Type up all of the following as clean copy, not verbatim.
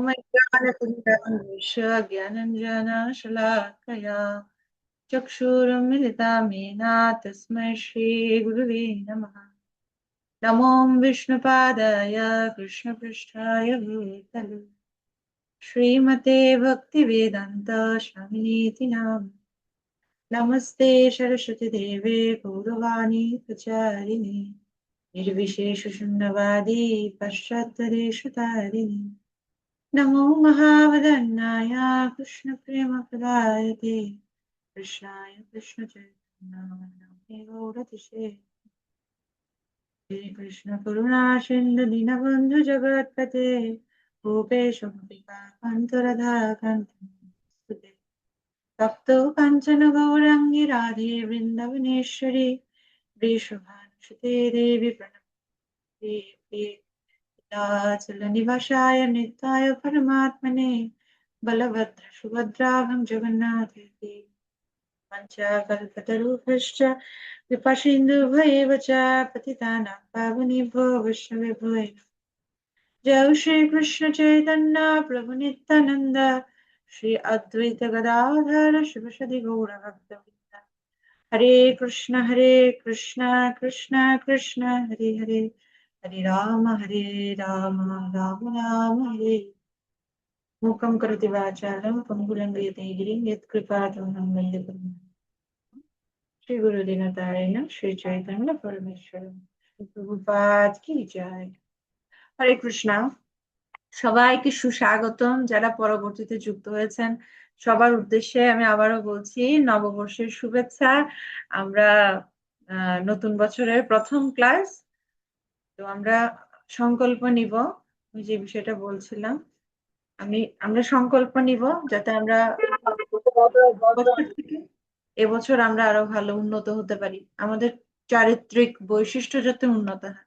ॐ ज्ञानतिमिरान्धस्य ज्ञानञ्जनशलाकया चक्षुरुन्मिलितं येन तस्मै श्रीगुरुवे नमः। नमो विष्णुपादाय कृष्णपृष्ठाय भूतले श्रीमते भक्तिवेदान्त स्वामिनीति नाम। नमस्ते सरस्वती देवे गौरवाणी प्रचारिणे निर्विशेष शून्यवादी पश्चात्तरेषु नमो महावदन्नाय कृष्णप्रेमप्रदायते कृष्णाय कृष्णचैतन्याय गौरतिशे कृष्ण करुणा सिन्धु दीनबन्धु जगत्पते भूपेश राधाकान्त तप्तो काञ्चन गौराङ्गी राधे वृन्दावनेश्वरी वृषभानुसुते देवी प्रणम्ये निवासाय नित्याय परमात्मने बलभद्र सुभद्राभं जगन्नाथेति पञ्चाकल्पतरुभ्यश्च कृपासिन्धुभ्येव च पतितानां पावनेभ्यो वैष्णवेभ्यो जय श्री कृष्ण चैतन्य प्रभु नित्यानंद श्री अद्वैत गदाधर शिवसदि गौर भक्तवृंद हरे कृष्ण कृष्ण कृष्ण हरे हरे हरे राम राम राम हरे मूकं करोति वाचालं पंगुलंघयते गिरिं यत्कृपातमहं वन्दे परमानन्दं श्री गुरु दीनतारिणं श्री चैतन्य परमेश्वरं श्री प्रभुपाद की जय। हरे कृष्णा। সবাইকে সুস্বাগতম, যারা পরবর্তীতে যুক্ত হয়েছেন সবার উদ্দেশ্যে আমি আবারও বলছি নববর্ষের শুভেচ্ছা। আমরা নতুন বছরের প্রথম ক্লাস, তো আমরা সংকল্প নিব। আমি যে বিষয়টা বলছিলাম, আমরা সংকল্প নিব যাতে আমরা বছর থেকে এবছর আমরা আরো ভালো উন্নত হতে পারি, আমাদের চারিত্রিক বৈশিষ্ট্য যাতে উন্নত হয়।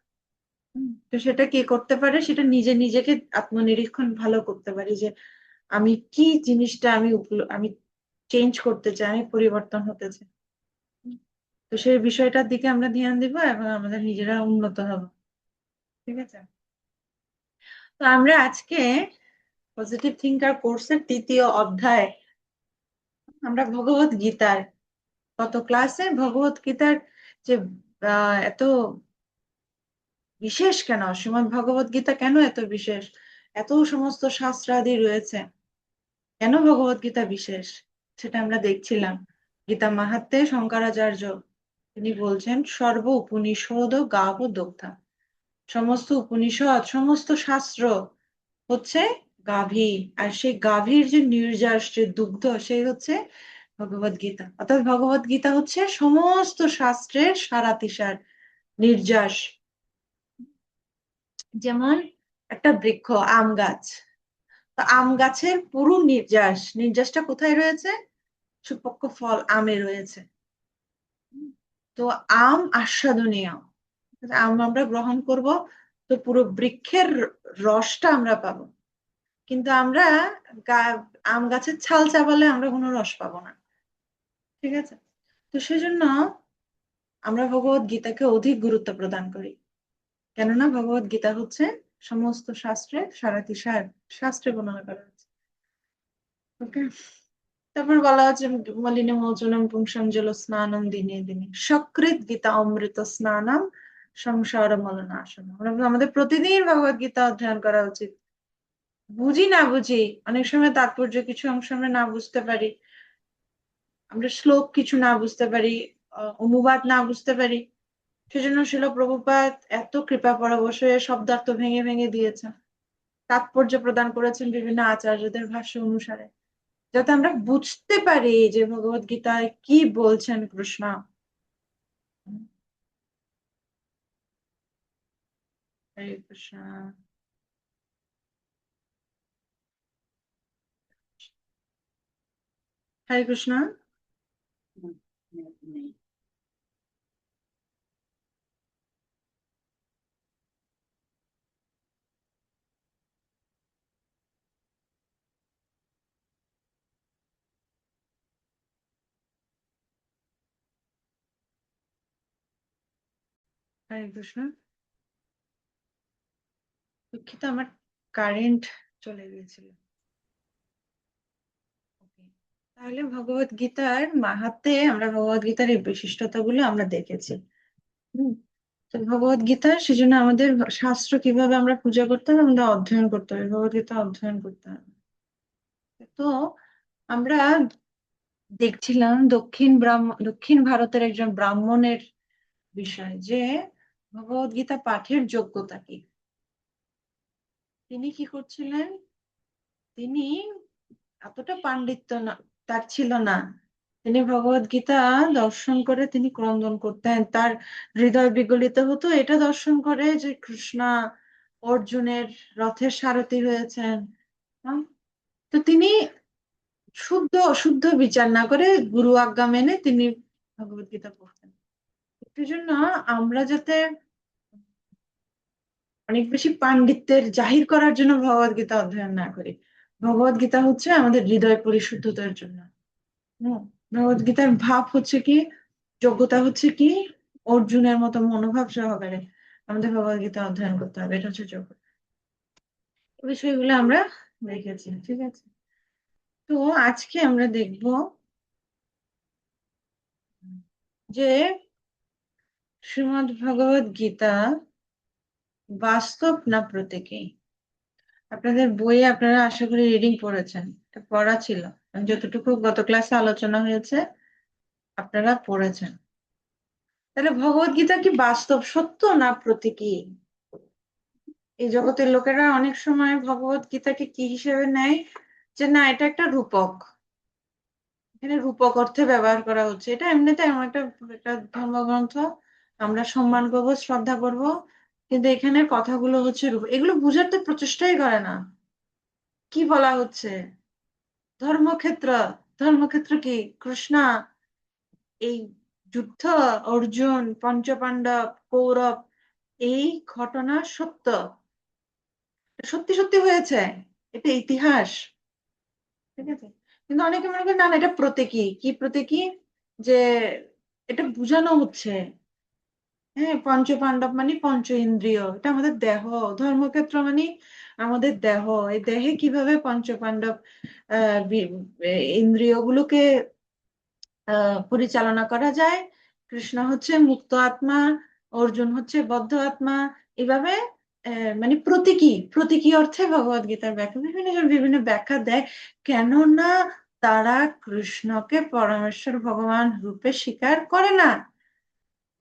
তো সেটা কে করতে পারে, সেটা নিজে নিজেকে আত্মনিরীক্ষণ ভালো করতে পারি যে আমি কি জিনিসটা আমি চেঞ্জ করতে চাই, আমি পরিবর্তন হতে চাই। তো সেই বিষয়টার দিকে আমরা ধ্যান দিব এবং আমাদের নিজেরা উন্নত হব। ঠিক আছে, তো আমরা আজকে পজিটিভ থিঙ্কার কোর্সের তৃতীয় অধ্যায়, আমরা ভগবত গীতার গত ক্লাসে ভগবত গীতার যে এত বিশেষ কেন, শ্রীমদ্ ভগবত গীতা কেন এত বিশেষ, এত সমস্ত শাস্ত্রাদি রয়েছে, কেন ভগবত গীতা বিশেষ, সেটা আমরা দেখছিলাম। গীতা মাহাত্ম্যে শঙ্করাচার্য তিনি বলছেন সর্ব উপনিষদ গাব দগ্ধা, সমস্ত উপনিষদ সমস্ত শাস্ত্র হচ্ছে গাভী, আর সেই গাভীর যে নির্যাস যে দুগ্ধ সেই হচ্ছে ভগবত গীতা। অর্থাৎ ভগবত গীতা হচ্ছে সমস্ত শাস্ত্রের সারাতিসার নির্যাস। যেমন একটা বৃক্ষ আম গাছ, তো আম গাছের পুরো নির্যাসটা কোথায় রয়েছে? সুপক্ষ ফল আমে রয়েছে। তো আম আস্বাদনীয়, আম আমরা গ্রহণ করব, তো পুরো বৃক্ষের রসটা আমরা পাবো। কিন্তু আমরা আম গাছের ছাল চাবালে আমরা কোনো রস পাবো না। ঠিক আছে, তো সেজন্য আমরা ভগবত গীতাকে অধিক গুরুত্ব প্রদান করি, কেননা ভগবত গীতা হচ্ছে সমস্ত শাস্ত্রের সারাতিসার, শাস্ত্রে বর্ণনা করা হচ্ছে। ওকে, তারপর বলা হচ্ছে মলিনে মোচনম পুংসাম জল স্নানম দিনে দিনে সকৃত গীতা অমৃত স্নানম সংসার মলনাশন। আমাদের প্রতিদিন ভগবত গীতা অধ্যয়ন করা উচিত। বুঝি না বুঝি, অনেক সময় তাৎপর্য কিছু অংশ আমরা না বুঝতে পারি, আমরা শ্লোক কিছু না বুঝতে পারি, অনুবাদ না বুঝতে পারি। সেজন্য শিল প্রভুপাদ এত কৃপা পরবশ হয়ে শব্দার্থ ভেঙে ভেঙে দিয়েছেন, তাৎপর্য প্রদান করেছেন বিভিন্ন আচার্যদের ভাষ্য অনুসারে, যাতে আমরা বুঝতে পারি যে ভগবত গীতায় কি বলছেন কৃষ্ণ। হরে কৃষ্ণ। হরে কৃষ্ণ। হরে কৃষ্ণ। দুঃখিত, আমার কারেন্ট চলে গিয়েছিল। Okay. তাহলে ভগবত গীতার মাহাত্ম্যে আমরা ভগবত গীতার এই বিশিষ্টতাগুলো আমরা দেখেছি। হুম। তো ভগবত গীতা সেজন্য আমাদের শাস্ত্র কিভাবে আমরা পূজা করতে হবে, আমাদের অধ্যয়ন করতে হবে, ভগবত গীতা অধ্যয়ন করতে হবে। তো আমরা দেখছিলাম দক্ষিণ ভারতের একজন ব্রাহ্মণের বিষয়, যে ভগবত গীতা পাঠের যোগ্যতা কি। তিনি কি করছিলেন, তিনি এতটা পাণ্ডিত্য তার ছিল না। তিনি ভগবত গীতা দর্শন করে তিনি ক্রন্দন করতেন, তার হৃদয় বিগলিত হতো এটা দর্শন করে যে কৃষ্ণ অর্জুনের রথের সারথি হয়েছেন। হ্যাঁ? তো তিনি শুদ্ধ শুদ্ধ বিচার না করে গুরু আজ্ঞা মেনে তিনি ভগবত গীতা পড়তেন। এই জন্য আমরা যাতে অনেক বেশি পাণ্ডিত্যের জাহির করার জন্য ভগবত গীতা অধ্যয়ন না করি, ভগবত গীতা হচ্ছে আমাদের হৃদয় পরিশুদ্ধতার জন্য। হম। ভগবত গীতার ভাব হচ্ছে কি, যোগ্যতা হচ্ছে কি, অর্জুনের মতো মনোভাব সহকারে আমাদের ভগবত গীতা অধ্যয়ন করতে হবে, এটা হচ্ছে যোগ্যতা। এই বিষয়গুলো আমরা দেখেছি, ঠিক আছে। তো আজকে আমরা দেখব যে শ্রীমদ্ ভগবত গীতা বাস্তব না প্রতীকী। আপনাদের বইয়ে আপনারা আশা করি রিডিং পড়েছেন, এটা পড়া ছিল, যতটুকু গত ক্লাসে আলোচনা হয়েছে আপনারা পড়েছেন। তাহলে ভগবত গীতা কি বাস্তব সত্য না প্রতীকী? এই জগতের লোকেরা অনেক সময় ভগবত গীতাকে কি হিসেবে নেয়, যে না এটা একটা রূপক, এখানে রূপক অর্থে ব্যবহার করা হচ্ছে, এটা এমনিতে এমন একটা একটা ধর্মগ্রন্থ, আমরা সম্মান করবো, শ্রদ্ধা করব, কিন্তু এখানে কথাগুলো হচ্ছে রূপ, এগুলো বুঝার তো প্রচেষ্টাই করে না। কি বলা হচ্ছে, ধর্মক্ষেত্র, ধর্মক্ষেত্র কি কৃষ্ণ, এই যুদ্ধ, অর্জুন, পঞ্চপাণ্ডব, কৌরব, এই ঘটনা সত্য, সত্যি সত্যি হয়েছে, এটা ইতিহাস, ঠিক আছে। কিন্তু অনেকে মনে করেন না না, এটা প্রতীকী, কি প্রতীকী, যে এটা বোঝানো হচ্ছে। হ্যাঁ, পঞ্চপাণ্ডব মানে পঞ্চ ইন্দ্রিয়, এটা আমাদের দেহ, ধর্মক্ষেত্র মানে আমাদের দেহ, এই দেহে কিভাবে পঞ্চপাণ্ডব ইন্দ্রিয়গুলোকে পরিচালনা করা যায়। কৃষ্ণ হচ্ছে মুক্ত আত্মা, অর্জুন হচ্ছে বদ্ধ আত্মা, এভাবে মানে প্রতীকী প্রতীকী অর্থে ভগবত গীতার ব্যাখ্যা, বিভিন্ন জন বিভিন্ন ব্যাখ্যা দেয়। কেননা তারা কৃষ্ণকে পরমেশ্বর ভগবান রূপে স্বীকার করে না।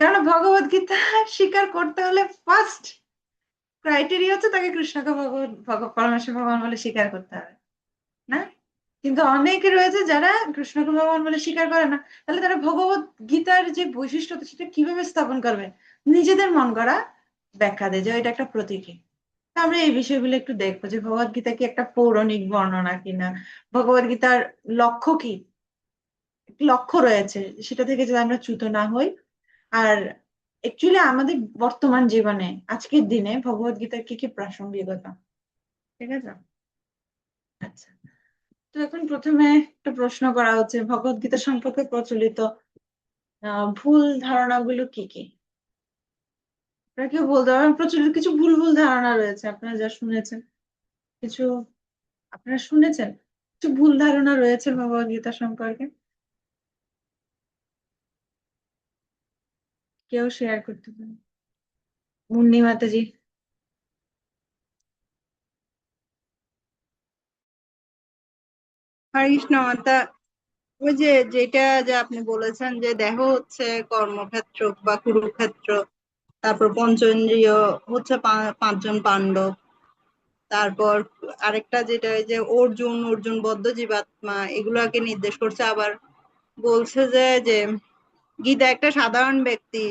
কারণ ভগবত গীতা স্বীকার করতে হলে ফার্স্ট ক্রাইটেরিয়া হচ্ছে তাকে কৃষ্ণকে পরমেশ্বর ভগবান বলে স্বীকার করতে হবে, না? কিন্তু অনেকে রয়েছে যারা কৃষ্ণকে ভগবান বলে স্বীকার করে না, তাহলে তারা ভগবত গীতার যে বৈশিষ্ট্য সেটা কিভাবে স্থাপন করবে, নিজেদের মন গড়া ব্যাখ্যা দেয় যে এটা একটা প্রতীকী। তা আমরা এই বিষয়গুলো একটু দেখবো যে ভগবত গীতা কি একটা পৌরাণিক বর্ণনা কিনা, ভগবত গীতার লক্ষ্য কি, একটি লক্ষ্য রয়েছে, সেটা থেকে যদি আমরা চ্যুত না হই। আর অ্যাকচুয়ালি আমাদের বর্তমান জীবনে আজকের দিনে ভগবত গীতার কি কি প্রাসঙ্গিকতা, ঠিক আছে। আচ্ছা, তো এখন প্রথমে একটা প্রশ্ন করা হচ্ছে, ভগবত গীতা সম্পর্কে প্রচলিত ভুল ধারণাগুলো কি কি। আপনারা কেউ বলতে পারবেন, প্রচলিত কিছু ভুল ভুল ধারণা রয়েছে, আপনারা যা শুনেছেন, কিছু আপনারা শুনেছেন, কিছু ভুল ধারণা রয়েছে ভগবত গীতা সম্পর্কে, কেউ শেয়ার করতে পারেন। মুন্নি মাতাজি। হরে কৃষ্ণ মাতা। ওই যে যেটা যে আপনি বলেছেন যে দেহ হচ্ছে কর্মক্ষেত্র বা কুরুক্ষেত্র, তারপর পঞ্চেন্দ্রিয় হচ্ছে পাঁচজন পাণ্ডব, তারপর আরেকটা যেটা ওই যে অর্জুন অর্জুন বদ্ধ জীবাত্মা, এগুলাকে নির্দেশ করছে। আবার বলছে যে গীতা একটা সাধারণ ব্যক্তি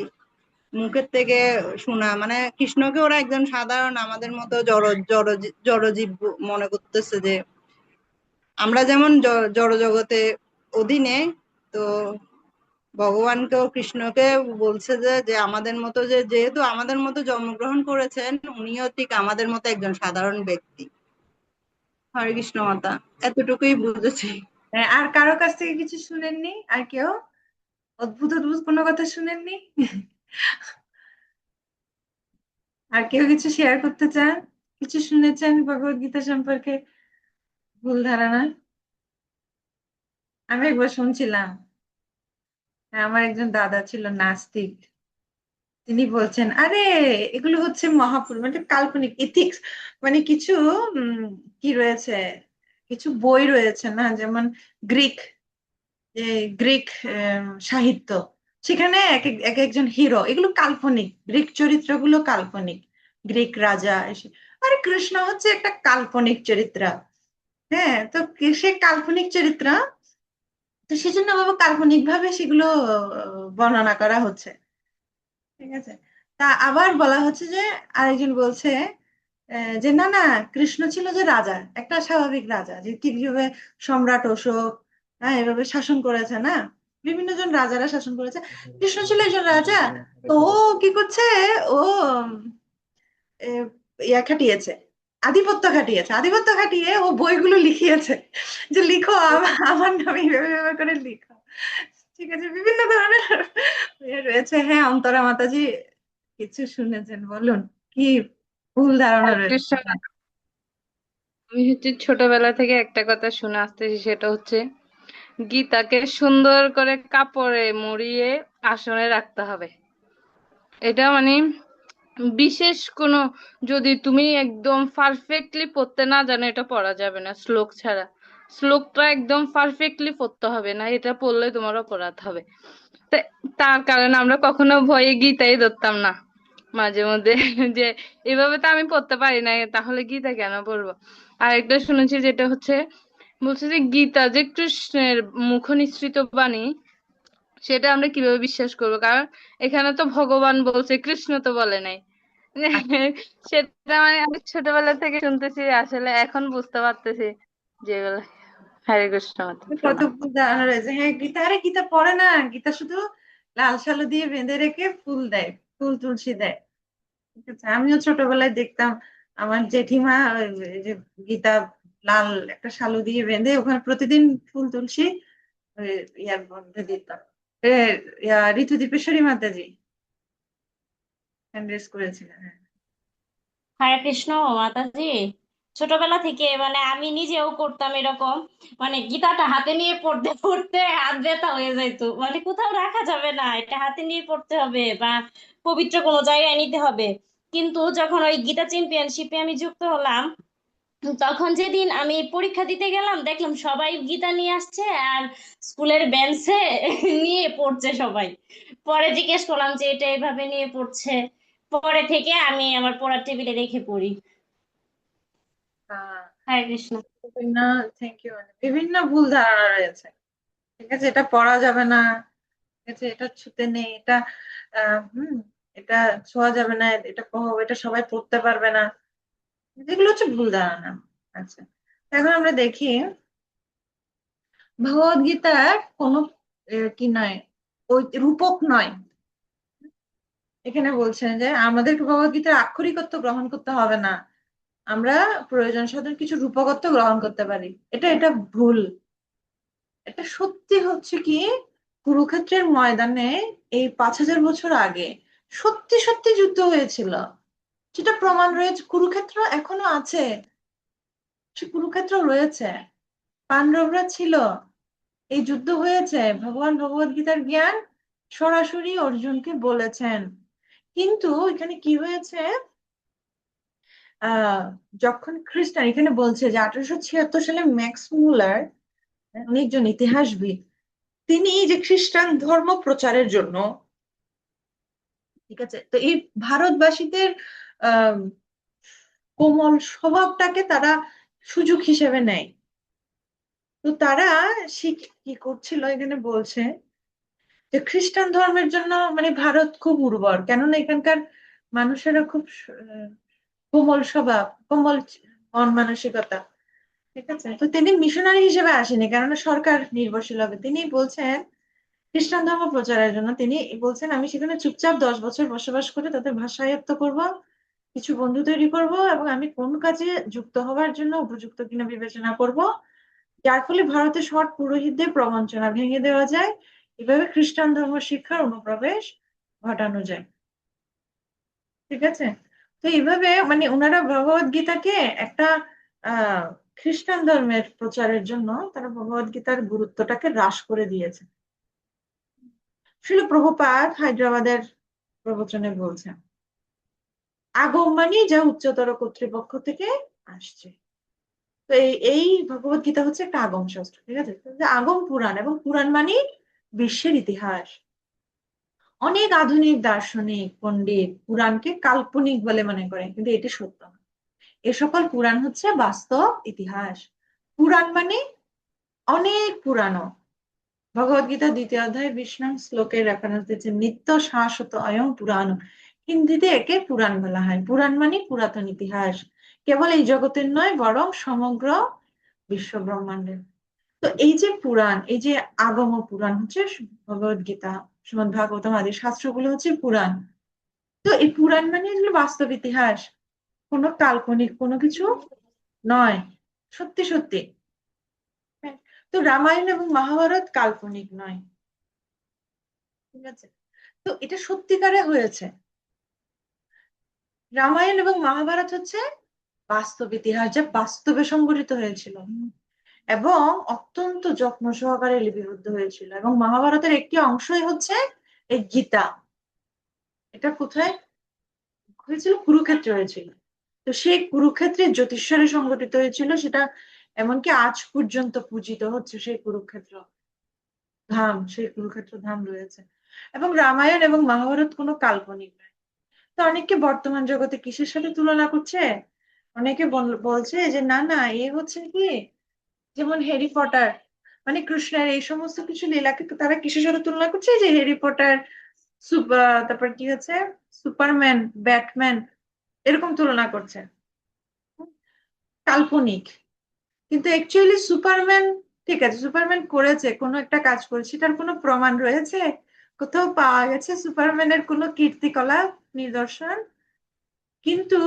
মুখের থেকে শোনা, মানে কৃষ্ণকে ওরা একজন সাধারণ আমাদের মতো জড়জীব মনে করতেছে, যে আমরা যেমন জড় জগতে অধীনে, তো ভগবানকেও কৃষ্ণকে বলছে যে যে আমাদের মতো, যে যেহেতু আমাদের মতো জন্মগ্রহণ করেছেন, উনিও ঠিক আমাদের মতো একজন সাধারণ ব্যক্তি। হরে কৃষ্ণ মাতা, এতটুকুই বুঝেছি। হ্যাঁ, আর কারো কাছ থেকে কিছু শুনেননি? আর কেউ অদ্ভুত অদ্ভুত কোনো কথা শুনেননি? আর কেউ কিছু শেয়ার করতে চান, কিছু শুনেছেন ভগবত গীতা সম্পর্কে, ভুল ধারণা। আমি একবার শুনছিলাম, আমার একজন দাদা ছিল নাস্তিক। তিনি বলছেন, আরে এগুলো হচ্ছে মহাপুরুষ, মানে কাল্পনিক ইথিক্স, মানে কিছু উম কি রয়েছে, কিছু বই রয়েছে না, যেমন গ্রিক, যে গ্রিক সাহিত্য, সেখানে এক একজন হিরো, এগুলো কাল্পনিক, গ্রিক চরিত্রগুলো কাল্পনিক, গ্রিক রাজা আরে কৃষ্ণ হচ্ছে একটা কাল্পনিক চরিত্র। হ্যাঁ, তো সে কাল্পনিক চরিত্র, তো সেজন্য বাবা কাল্পনিক ভাবে সেগুলো বর্ণনা করা হচ্ছে। ঠিক আছে। তা আবার বলা হচ্ছে যে, আরেকজন বলছে যে না না, কৃষ্ণ ছিল যে রাজা, একটা স্বাভাবিক রাজা, যে কিভাবে সম্রাট অশোক, হ্যাঁ, এভাবে শাসন করেছে না, বিভিন্ন জন রাজারা শাসন করেছে, কৃষ্ণ ছিল একজন রাজা। তো ও কি করছে, ও এ, ইয়া খাটিয়েছে, আধিপত্য খাটিয়েছে, আধিপত্য খাটিয়ে ও বইগুলো লিখিয়েছে, যে লিখো আমার নামে এইভাবে এইভাবে করে লিখো। ঠিক আছে, বিভিন্ন ধরনের ইয়ে রয়েছে। হ্যাঁ, অন্তরা মাতাজি কিছু শুনেছেন, বলুন, কি ভুল ধারণা হরে রয়েছে? কৃষ্ণ। আমি হচ্ছে ছোটবেলা থেকে একটা কথা শুনে আসতেছি, সেটা হচ্ছে গীতাকে সুন্দর করে কাপড়ে মুড়িয়ে আসনে রাখতে হবে। এটা মানে বিশেষ কোনো, যদি তুমি একদম পারফেক্টলি পড়তে না জানো, এটা পড়া যাবে না শ্লোক ছাড়া। শ্লোকটা একদম পারফেক্টলি পড়তে হবে, না এটা পড়লে তোমার অপরাধ হবে। তার কারণে আমরা কখনো ভয়ে গীতাই ধরতাম না মাঝে মধ্যে যে এভাবে তো আমি পড়তে পারি না, তাহলে গীতা কেন পড়বো। আর একটা শুনেছি, যেটা হচ্ছে বলছে যে গীতা যে কৃষ্ণের মুখ নিঃসৃত বাণী, সেটা আমরা কিভাবে বিশ্বাস করবো, কারণ এখানে তো ভগবান বলছে, কৃষ্ণ তো বলে নাই। সেটা মানে আমি ছোটবেলা থেকে শুনতেছি, আসলে এখন বুঝতে পারতেছি যেগুলো। হরে কৃষ্ণ মাতা কত প্রণাম। ভুল ধারণা রয়েছে। হ্যাঁ, গীতা, আরে গীতা পড়ে না, গীতা শুধু লাল সালু দিয়ে বেঁধে রেখে ফুল দেয়, ফুল তুলসী দেয়। ঠিক আছে, আমিও ছোটবেলায় দেখতাম আমার জেঠিমা ওই যে গীতা লাল একটা শালু দিয়ে বেঁধে ওখানে প্রতিদিন ফুল তুলসী ওই ইয়ার মধ্যে দিতাম। এ, ঋতু দীপেশ্বরী মাতাজি হ্যান্ডরেস করেছিলেন, হ্যাঁ। হরে কৃষ্ণ মাতাজি। ছোটবেলা থেকে মানে আমি নিজেও করতাম এরকম, মানে গীতাটা হাতে নিয়ে পড়তে পড়তে হাত ব্যথা হয়ে যাইতো, মানে কোথাও রাখা যাবে না, এটা হাতে নিয়ে পড়তে হবে বা পবিত্র কোনো জায়গায় নিতে হবে। কিন্তু যখন ওই গীতা চ্যাম্পিয়নশিপে আমি যুক্ত হলাম, তখন যেদিন আমি পরীক্ষা দিতে গেলাম, দেখলাম সবাই গীতা নিয়ে আসছে আর স্কুলের বেঞ্চে নিয়ে পড়ছে সবাই। পরে জিজ্ঞেস করলাম যে এটা এভাবে নিয়ে পড়ছে, পরে থেকে আমি আমার পড়ার টেবিলে রেখে পড়ি। হরে কৃষ্ণ। বিভিন্ন, থ্যাংক ইউ, বিভিন্ন ভুল ধারণা রয়েছে। ঠিক আছে, এটা পড়া যাবে না, ঠিক আছে, এটা ছুতে নেই, এটা হুম, এটা ছোঁয়া যাবে না, এটা সবাই পড়তে পারবে না, যেগুলো হচ্ছে ভুল ধারণা। আচ্ছা, এখন আমরা দেখি ভগবদ গীতার কোনো কি নয়, ওই রূপক নয়। এখানে বলছেন যে আমাদেরকে ভগবদ গীতার আক্ষরিকত্ব গ্রহণ করতে হবে না, আমরা প্রয়োজন সাধন কিছু রূপকত্ব গ্রহণ করতে পারি। এটা এটা ভুল। এটা সত্যি হচ্ছে কি, কুরুক্ষেত্রের ময়দানে এই 5,000 বছর আগে সত্যি সত্যি যুদ্ধ হয়েছিল, সেটা প্রমাণ রয়েছে, কুরুক্ষেত্র এখনো আছে, সে কুরুক্ষেত্র রয়েছে, পাণ্ডবরা ছিল, এই যুদ্ধ হয়েছে, ভগবান ভগবদ গীতার জ্ঞান সরাসরি অর্জুনকে বলেছেন। কিন্তু এখানে কি হয়েছে, আহ যখন খ্রিস্টান, এখানে বলছে যে 1876 সালে ম্যাক্স মুলার, উনি একজন ইতিহাসবিদ, তিনি এই যে খ্রিস্টান ধর্ম প্রচারের জন্য, ঠিক আছে, তো এই ভারতবাসীদের আহ কোমল স্বভাবটাকে তারা সুযোগ হিসেবে নেয়। তো তারা কি করছিল, এখানে বলছে যে খ্রিস্টান ধর্মের জন্য মানে ভারত খুব উর্বর, কেননা এখানকার মানুষেরা খুব কোমল স্বভাব, কোমল মন মানসিকতা। ঠিক আছে, তো তিনি মিশনারি হিসেবে আসেনি, কেননা সরকার নির্ভরশীল হবে। তিনি বলছেন খ্রিস্টান ধর্ম প্রচারের জন্য, তিনি বলছেন আমি সেখানে চুপচাপ 10 বছর বসবাস করে তাদের ভাষা আয়ত্ত করব, কিছু বন্ধু তৈরি করব, এবং আমি কোন কাজে যুক্ত হওয়ার জন্য উপযুক্ত কিনা বিবেচনা করব, যার ফলে ভারতের সৎ পুরোহিতদের প্রবঞ্চনা ভেঙে দেওয়া যায়, এভাবে খ্রিস্টান ধর্ম শিক্ষার অনুপ্রবেশ ঘটানো যায়। ঠিক আছে, তো এইভাবে মানে ওনারা ভগবত গীতাকে একটা খ্রিস্টান ধর্মের প্রচারের জন্য তারা ভগবদ গীতার গুরুত্বটাকে হ্রাস করে দিয়েছে। শিল প্রভুপাদ হায়দ্রাবাদের প্রবচনে বলছেন, আগম মানে যা উচ্চতর কর্তৃপক্ষ থেকে আসছে। তো এই ভগবদ গীতা হচ্ছে একটা আগম শাস্ত্র, ঠিক আছে? আগম পুরাণ, এবং পুরাণ মানে বিশ্বের ইতিহাস। অনেক আধুনিক দার্শনিক পণ্ডিত পুরাণকে কাল্পনিক বলে মনে করেন, কিন্তু এটি সত্য না। এ সকল পুরাণ হচ্ছে বাস্তব ইতিহাস। পুরাণ মানে অনেক পুরানো। ভগবদ গীতা 2য় অধ্যায় 20 নং শ্লোকের রেফারেন্স দিচ্ছে, নিত্য শাশ্বত অয়ং পুরাণ। হিন্দিতে একে পুরাণ বলা হয়। পুরাণ মানে পুরাতন ইতিহাস, কেবল এই জগতের নয় বরং সমগ্র বিশ্ব ব্রহ্মাণ্ডের। তো এই যে পুরাণ, এই যে আগম পুরাণ হচ্ছে ভগবদ গীতা, শ্রীমদ্ ভাগবতম আদি শাস্ত্রগুলো হচ্ছে পুরাণ। তো এই পুরাণ মানে এগুলো বাস্তব ইতিহাস, কোনো কাল্পনিক কোনো কিছু নয়, সত্যি সত্যি। হ্যাঁ, তো রামায়ণ এবং মহাভারত কাল্পনিক নয়, ঠিক আছে? তো এটা সত্যিকারে হয়েছে। রামায়ণ এবং মহাভারত হচ্ছে বাস্তব ইতিহাস, যা বাস্তবে সংঘটিত হয়েছিল এবং অত্যন্ত যত্ন সহকারে লিপিবদ্ধ হয়েছিল। এবং মহাভারতের একটি অংশই হচ্ছে এই গীতা। এটা কোথায় হয়েছিল? কুরুক্ষেত্রে হয়েছিল। তো সেই কুরুক্ষেত্রে জ্যোতিষ্বরে সংগঠিত হয়েছিল, সেটা এমনকি আজ পর্যন্ত পূজিত হচ্ছে সেই কুরুক্ষেত্র ধাম, সেই কুরুক্ষেত্র ধাম রয়েছে। এবং রামায়ণ এবং মহাভারত কোনো কাল্পনিক নয়। তো অনেকে বর্তমান জগতে কিসের সাথে তুলনা করছে? অনেকে বলছে যে না না, এ হচ্ছে কি, যেমন হ্যারি পটার, মানে কৃষ্ণের এই সমস্ত কিছু লীলাকে তারা কিসের সাথে তুলনা করছে? যে হ্যারি পটার, তারপর কি হচ্ছে, সুপারম্যান, ব্যাটম্যান, এরকম তুলনা করছে, কাল্পনিক। কিন্তু অ্যাকচুয়ালি সুপারম্যান, ঠিক আছে, সুপারম্যান করেছে, কোনো একটা কাজ করেছে, সেটার কোনো প্রমাণ রয়েছে? কোথাও পাওয়া গেছে সুপারম্যানের কোনো কীর্তিকলাপ, নিদর্শন? কিন্তু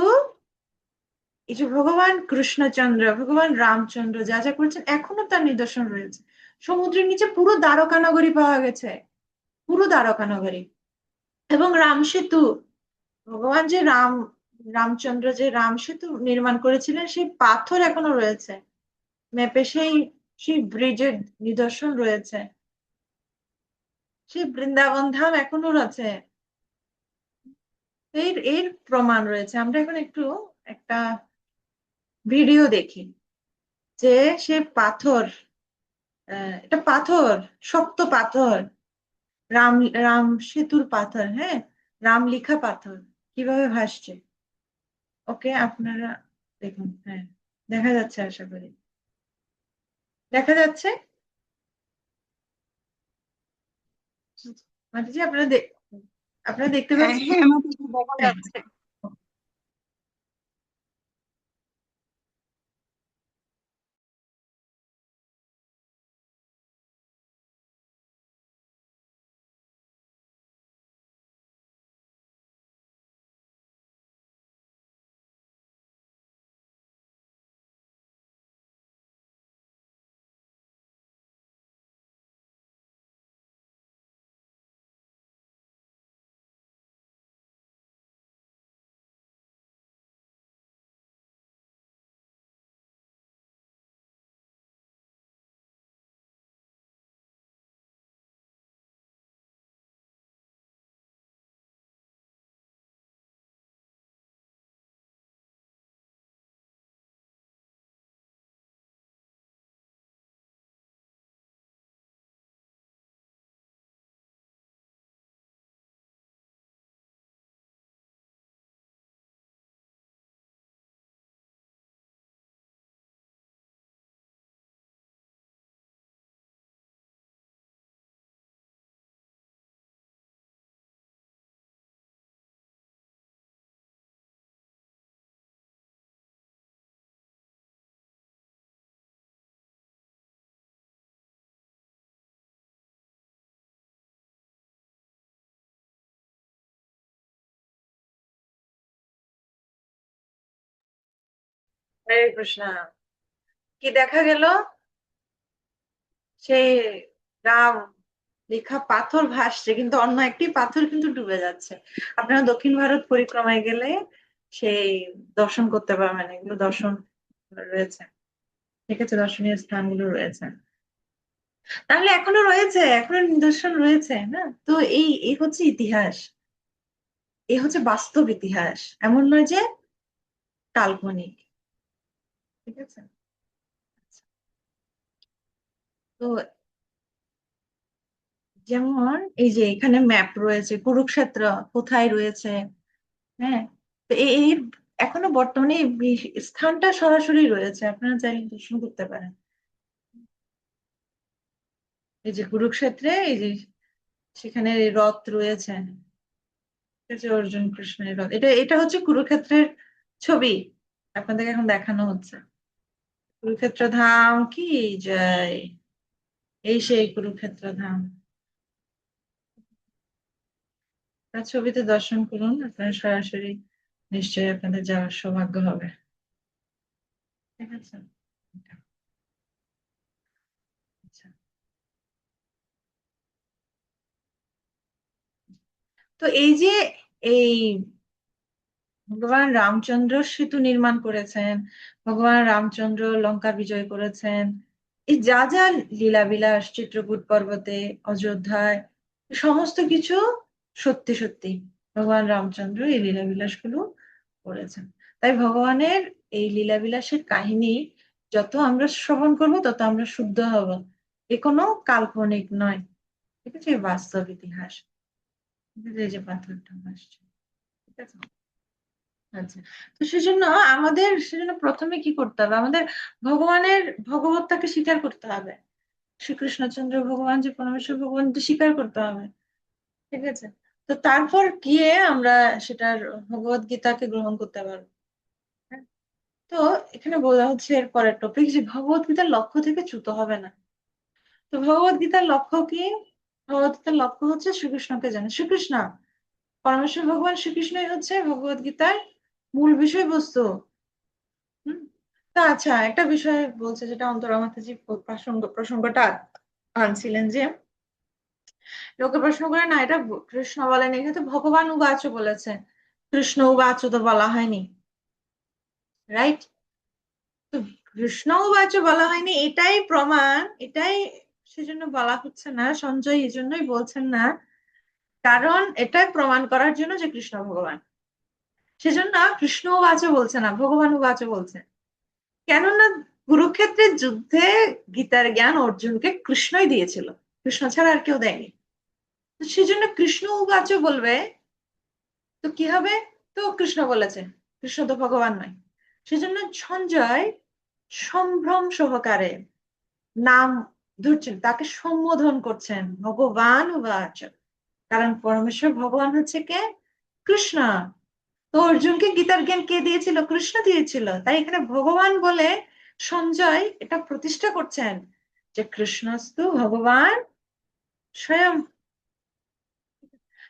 এই যে ভগবান কৃষ্ণচন্দ্র, ভগবান রামচন্দ্র যা যা করেছেন, এখনো তার নিদর্শন রয়েছে। সমুদ্রের নিচে পুরো দ্বারকা নগরী পাওয়া গেছে, পুরো দ্বারকা নগরী। এবং রাম সেতু, ভগবান যে রামচন্দ্র যে রাম সেতু নির্মাণ করেছিলেন, সেই পাথর এখনো রয়েছে ম্যাপে, সেই সেই ব্রিজের নিদর্শন রয়েছে, সেই বৃন্দাবন ধাম এখনো আছে, এর এর প্রমাণ রয়েছে। আমরা এখন একটু একটা ভিডিও দেখি, যে সে পাথর, এটা পাথর, শক্ত পাথর, রাম রাম সেতুর পাথর, হ্যাঁ, রাম লিখা পাথর কিভাবে ভাসছে। ওকে, আপনারা দেখুন। হ্যাঁ, দেখা যাচ্ছে, আশা করি দেখা যাচ্ছে। মাতাজি, আপনারা দেখতে হ্যাঁ পাচ্ছেন? হ্যাঁ, আমাকে দেখা হ্যাঁ। যাচ্ছে। হরে কৃষ্ণ। কি দেখা গেল? সেই রাম লেখা পাথর ভাসছে, কিন্তু অন্য একটি পাথর কিন্তু ডুবে যাচ্ছে। আপনারা দক্ষিণ ভারত পরিক্রমায় গেলে সেই দর্শন করতে পারবেন, এগুলো দর্শন রয়েছে। ঠিক আছে, দর্শনীয় স্থানগুলো রয়েছে, তাহলে এখনো রয়েছে, এখনো নিদর্শন রয়েছে না? তো এই এই হচ্ছে ইতিহাস, এই হচ্ছে বাস্তব ইতিহাস, এমন নয় যে কাল্পনিক। ঠিক আছে। তো যেমন এই যে এখানে ম্যাপ রয়েছে, কুরুক্ষেত্র কোথায় রয়েছে, হ্যাঁ, তো এই এখনো বর্তমানে এই স্থানটা সরাসরি রয়েছে, আপনারা চাইলে দর্শন করতে পারেন। এই যে কুরুক্ষেত্রে এই যে সেখানে রথ রয়েছে, এই যে অর্জুন কৃষ্ণের রথ, এটা এটা হচ্ছে কুরুক্ষেত্রের ছবি আপনাদেরকে এখন দেখানো হচ্ছে। কুরুক্ষেত্র ধাম কি জয়, এই সেই কুরুক্ষেত্র ধাম। আপনারা ছবিতে দর্শন করুন, আপনারা সরাসরি নিশ্চয়ই আপনাদের যাওয়ার সৌভাগ্য হবে। ঠিক আছে। আচ্ছা, তো এই যে এই ভগবান রামচন্দ্র সেতু নির্মাণ করেছেন, ভগবান রামচন্দ্র লঙ্কা বিজয় করেছেন, এই যা যা লীলাবিলাস চিত্রকূট পর্বতে, অযোধ্যায়, সমস্ত কিছু সত্যি সত্যি ভগবান রামচন্দ্র এই লীলাবিলাস গুলো করেছেন। তাই ভগবানের এই লীলাবিলাসের কাহিনী যত আমরা শ্রবণ করবো তত আমরা শুদ্ধ হব, এ কোনো কাল্পনিক নয়। ঠিক আছে, এ বাস্তব ইতিহাস। এই যে পাথরটা আসছে, ঠিক আছে। আচ্ছা, তো সেজন্য আমাদের, সেজন্য প্রথমে কি করতে হবে, আমাদের ভগবানের ভগবত্তাকে স্বীকার করতে হবে, শ্রীকৃষ্ণচন্দ্র ভগবান যে পরমেশ্বর ভগবান, তো স্বীকার করতে হবে। ঠিক আছে। তো তারপর গিয়ে আমরা সেটার ভগবত গীতাকে গ্রহণ করতে পারবো। হ্যাঁ? তো এখানে বলা হচ্ছে এর পরের টপিক যে ভগবত গীতার লক্ষ্য থেকে চ্যুত হবে না। তো ভগবত গীতার লক্ষ্য কি? ভগবত গীতার লক্ষ্য হচ্ছে শ্রীকৃষ্ণকে জানা, শ্রীকৃষ্ণ পরমেশ্বর ভগবান শ্রীকৃষ্ণই হচ্ছে ভগবত গীতার মূল বিষয়বস্তু। হুম। তা আচ্ছা, একটা বিষয় বলছে যেটা অন্তরা মাতাজি প্রসঙ্গটা আনছিলেন, যে লোকে প্রশ্ন করে না এটা কৃষ্ণ বলেন, এখানে তো ভগবান উবাচ বলেছে, কৃষ্ণ উবাচ তো বলা হয়নি, রাইট? তো কৃষ্ণ উবাচ বলা হয়নি, এটাই প্রমাণ, এটাই সেজন্য বলা হচ্ছে না, সঞ্জয় এই জন্যই বলছেন না, কারণ এটা প্রমাণ করার জন্য যে কৃষ্ণ ভগবান, সেজন্য কৃষ্ণ উবাচ বলছে না, ভগবান উবাচ বলছে। কেননা কুরুক্ষেত্রের যুদ্ধে গীতার জ্ঞান অর্জুনকে কৃষ্ণই দিয়েছিল, কৃষ্ণ ছাড়া আর কেউ দেয়নি। তো সেজন্য কৃষ্ণ উবাচ বলবে, তো কি হবে? তো কৃষ্ণ বলেছে, কৃষ্ণ তো ভগবান নয়। সেজন্য সঞ্জয় সম্ভ্রম সহকারে নাম ধরছেন, তাকে সম্বোধন করছেন ভগবান উবাচ, কারণ পরমেশ্বর ভগবান হচ্ছে কে? কৃষ্ণ। তো অর্জুনকে গীতার জ্ঞান কে দিয়েছিল? কৃষ্ণ দিয়েছিল। তাই এখানে ভগবান বলে সঞ্জয় এটা প্রতিষ্ঠা করছেন যে কৃষ্ণস্তু ভগবান স্বয়ং।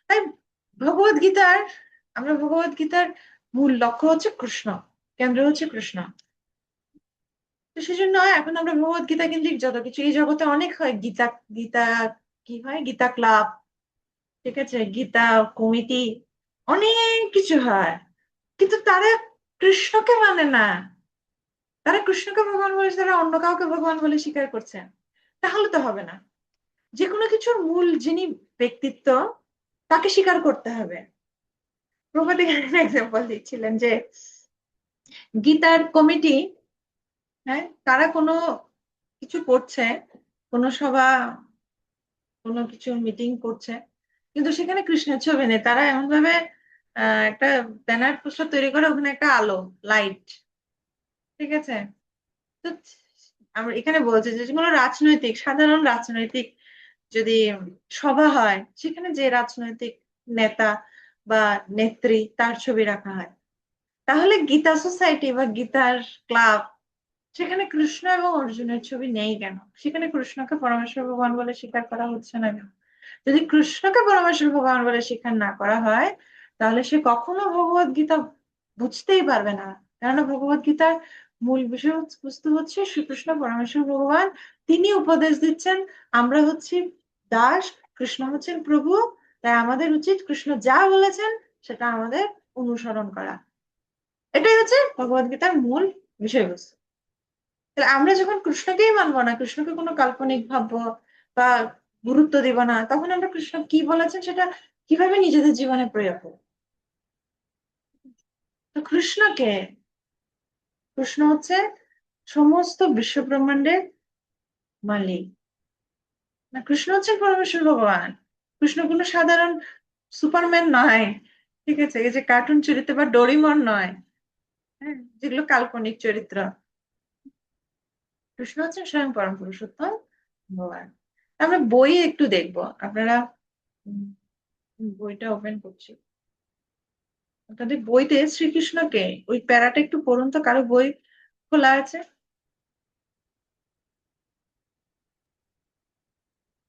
তাই ভগবত গীতার, আমরা ভগবত গীতার মূল লক্ষ্য হচ্ছে কৃষ্ণ, কেন্দ্র হচ্ছে কৃষ্ণ। তো সেজন্য এখন আমরা ভগবত গীতা কেন্দ্রিক যত কিছু এই জগতে অনেক হয়, গীতা, গীতা কি হয়, গীতা ক্লাব, ঠিক আছে, গীতা কমিটি, অনেক কিছু হয়, কিন্তু তারা কৃষ্ণকে মানে না, তারা কৃষ্ণকে ভগবান বলেছে, তারা অন্য কাউকে ভগবান বলে স্বীকার করছে, তাহলে তো হবে না। যে কোনো কিছুর মূল যিনি ব্যক্তিত্ব, তাকে স্বীকার করতে হবে। প্রভাত এক্সাম্পল দিচ্ছিলেন যে গীতার কমিটি, হ্যাঁ, তারা কোনো কিছু করছে, কোনো সভা, কোনো কিছু মিটিং করছে, কিন্তু সেখানে কৃষ্ণের ছবি নেই, তারা এমন ভাবে একটা ব্যানার পোস্টার তৈরি করে, ওখানে একটা আলো, লাইট, ঠিক আছে। তো আমরা এখানে বলছি যে কোনো রাজনৈতিক, সাধারণ রাজনৈতিক যদি সভা হয়, সেখানে যে রাজনৈতিক নেতা বা নেত্রী তার ছবি রাখা হয়, তাহলে গীতা সোসাইটি বা গীতার ক্লাব, সেখানে কৃষ্ণ এবং অর্জুনের ছবি নেই কেন? সেখানে কৃষ্ণকে পরমেশ্বর ভগবান বলে স্বীকার করা হচ্ছে না কেন? যদি কৃষ্ণকে পরমেশ্বর ভগবান বলে স্বীকার না করা হয়, তাহলে সে কখনো ভগবত গীতা বুঝতেই পারবে না। কেননা ভগবত গীতার মূল বিষয়বস্তু হচ্ছে শ্রীকৃষ্ণ পরমেশ্বর ভগবান, তিনি উপদেশ দিচ্ছেন, আমরা হচ্ছি দাস, কৃষ্ণ হচ্ছেন প্রভু, তাই আমাদের উচিত কৃষ্ণ যা বলেছেন সেটা আমাদের অনুসরণ করা। এটাই হচ্ছে ভগবত গীতার মূল বিষয়বস্তু। তাহলে আমরা যখন কৃষ্ণকেই মানবো না, কৃষ্ণকে কোনো কাল্পনিক ভাববো বা গুরুত্ব দিব না, তখন আমরা কৃষ্ণ কি বলেছেন সেটা কিভাবে নিজেদের জীবনে প্রয়োগ করবো? তো কৃষ্ণকে, কৃষ্ণ হচ্ছে সমস্ত বিশ্ব ব্রহ্মাণ্ডের মালিক। না, কৃষ্ণ হচ্ছেন পরমেশ্বর ভগবান। কৃষ্ণ কোনো সাধারণ সুপারম্যান নয়, ঠিক আছে, এই যে কার্টুন চরিত্র বা ডোরিমন নয়, হ্যাঁ, যেগুলো কাল্পনিক চরিত্র। কৃষ্ণ হচ্ছেন স্বয়ং পরম পুরুষোত্তম ভগবান। আমরা বই একটু দেখবো, আপনারা উম, বইটা ওপেন করছি। আপনাদের বইতে শ্রীকৃষ্ণকে ওই প্যারাটা একটু পড়ুন তো, কারো বই খোলা আছে?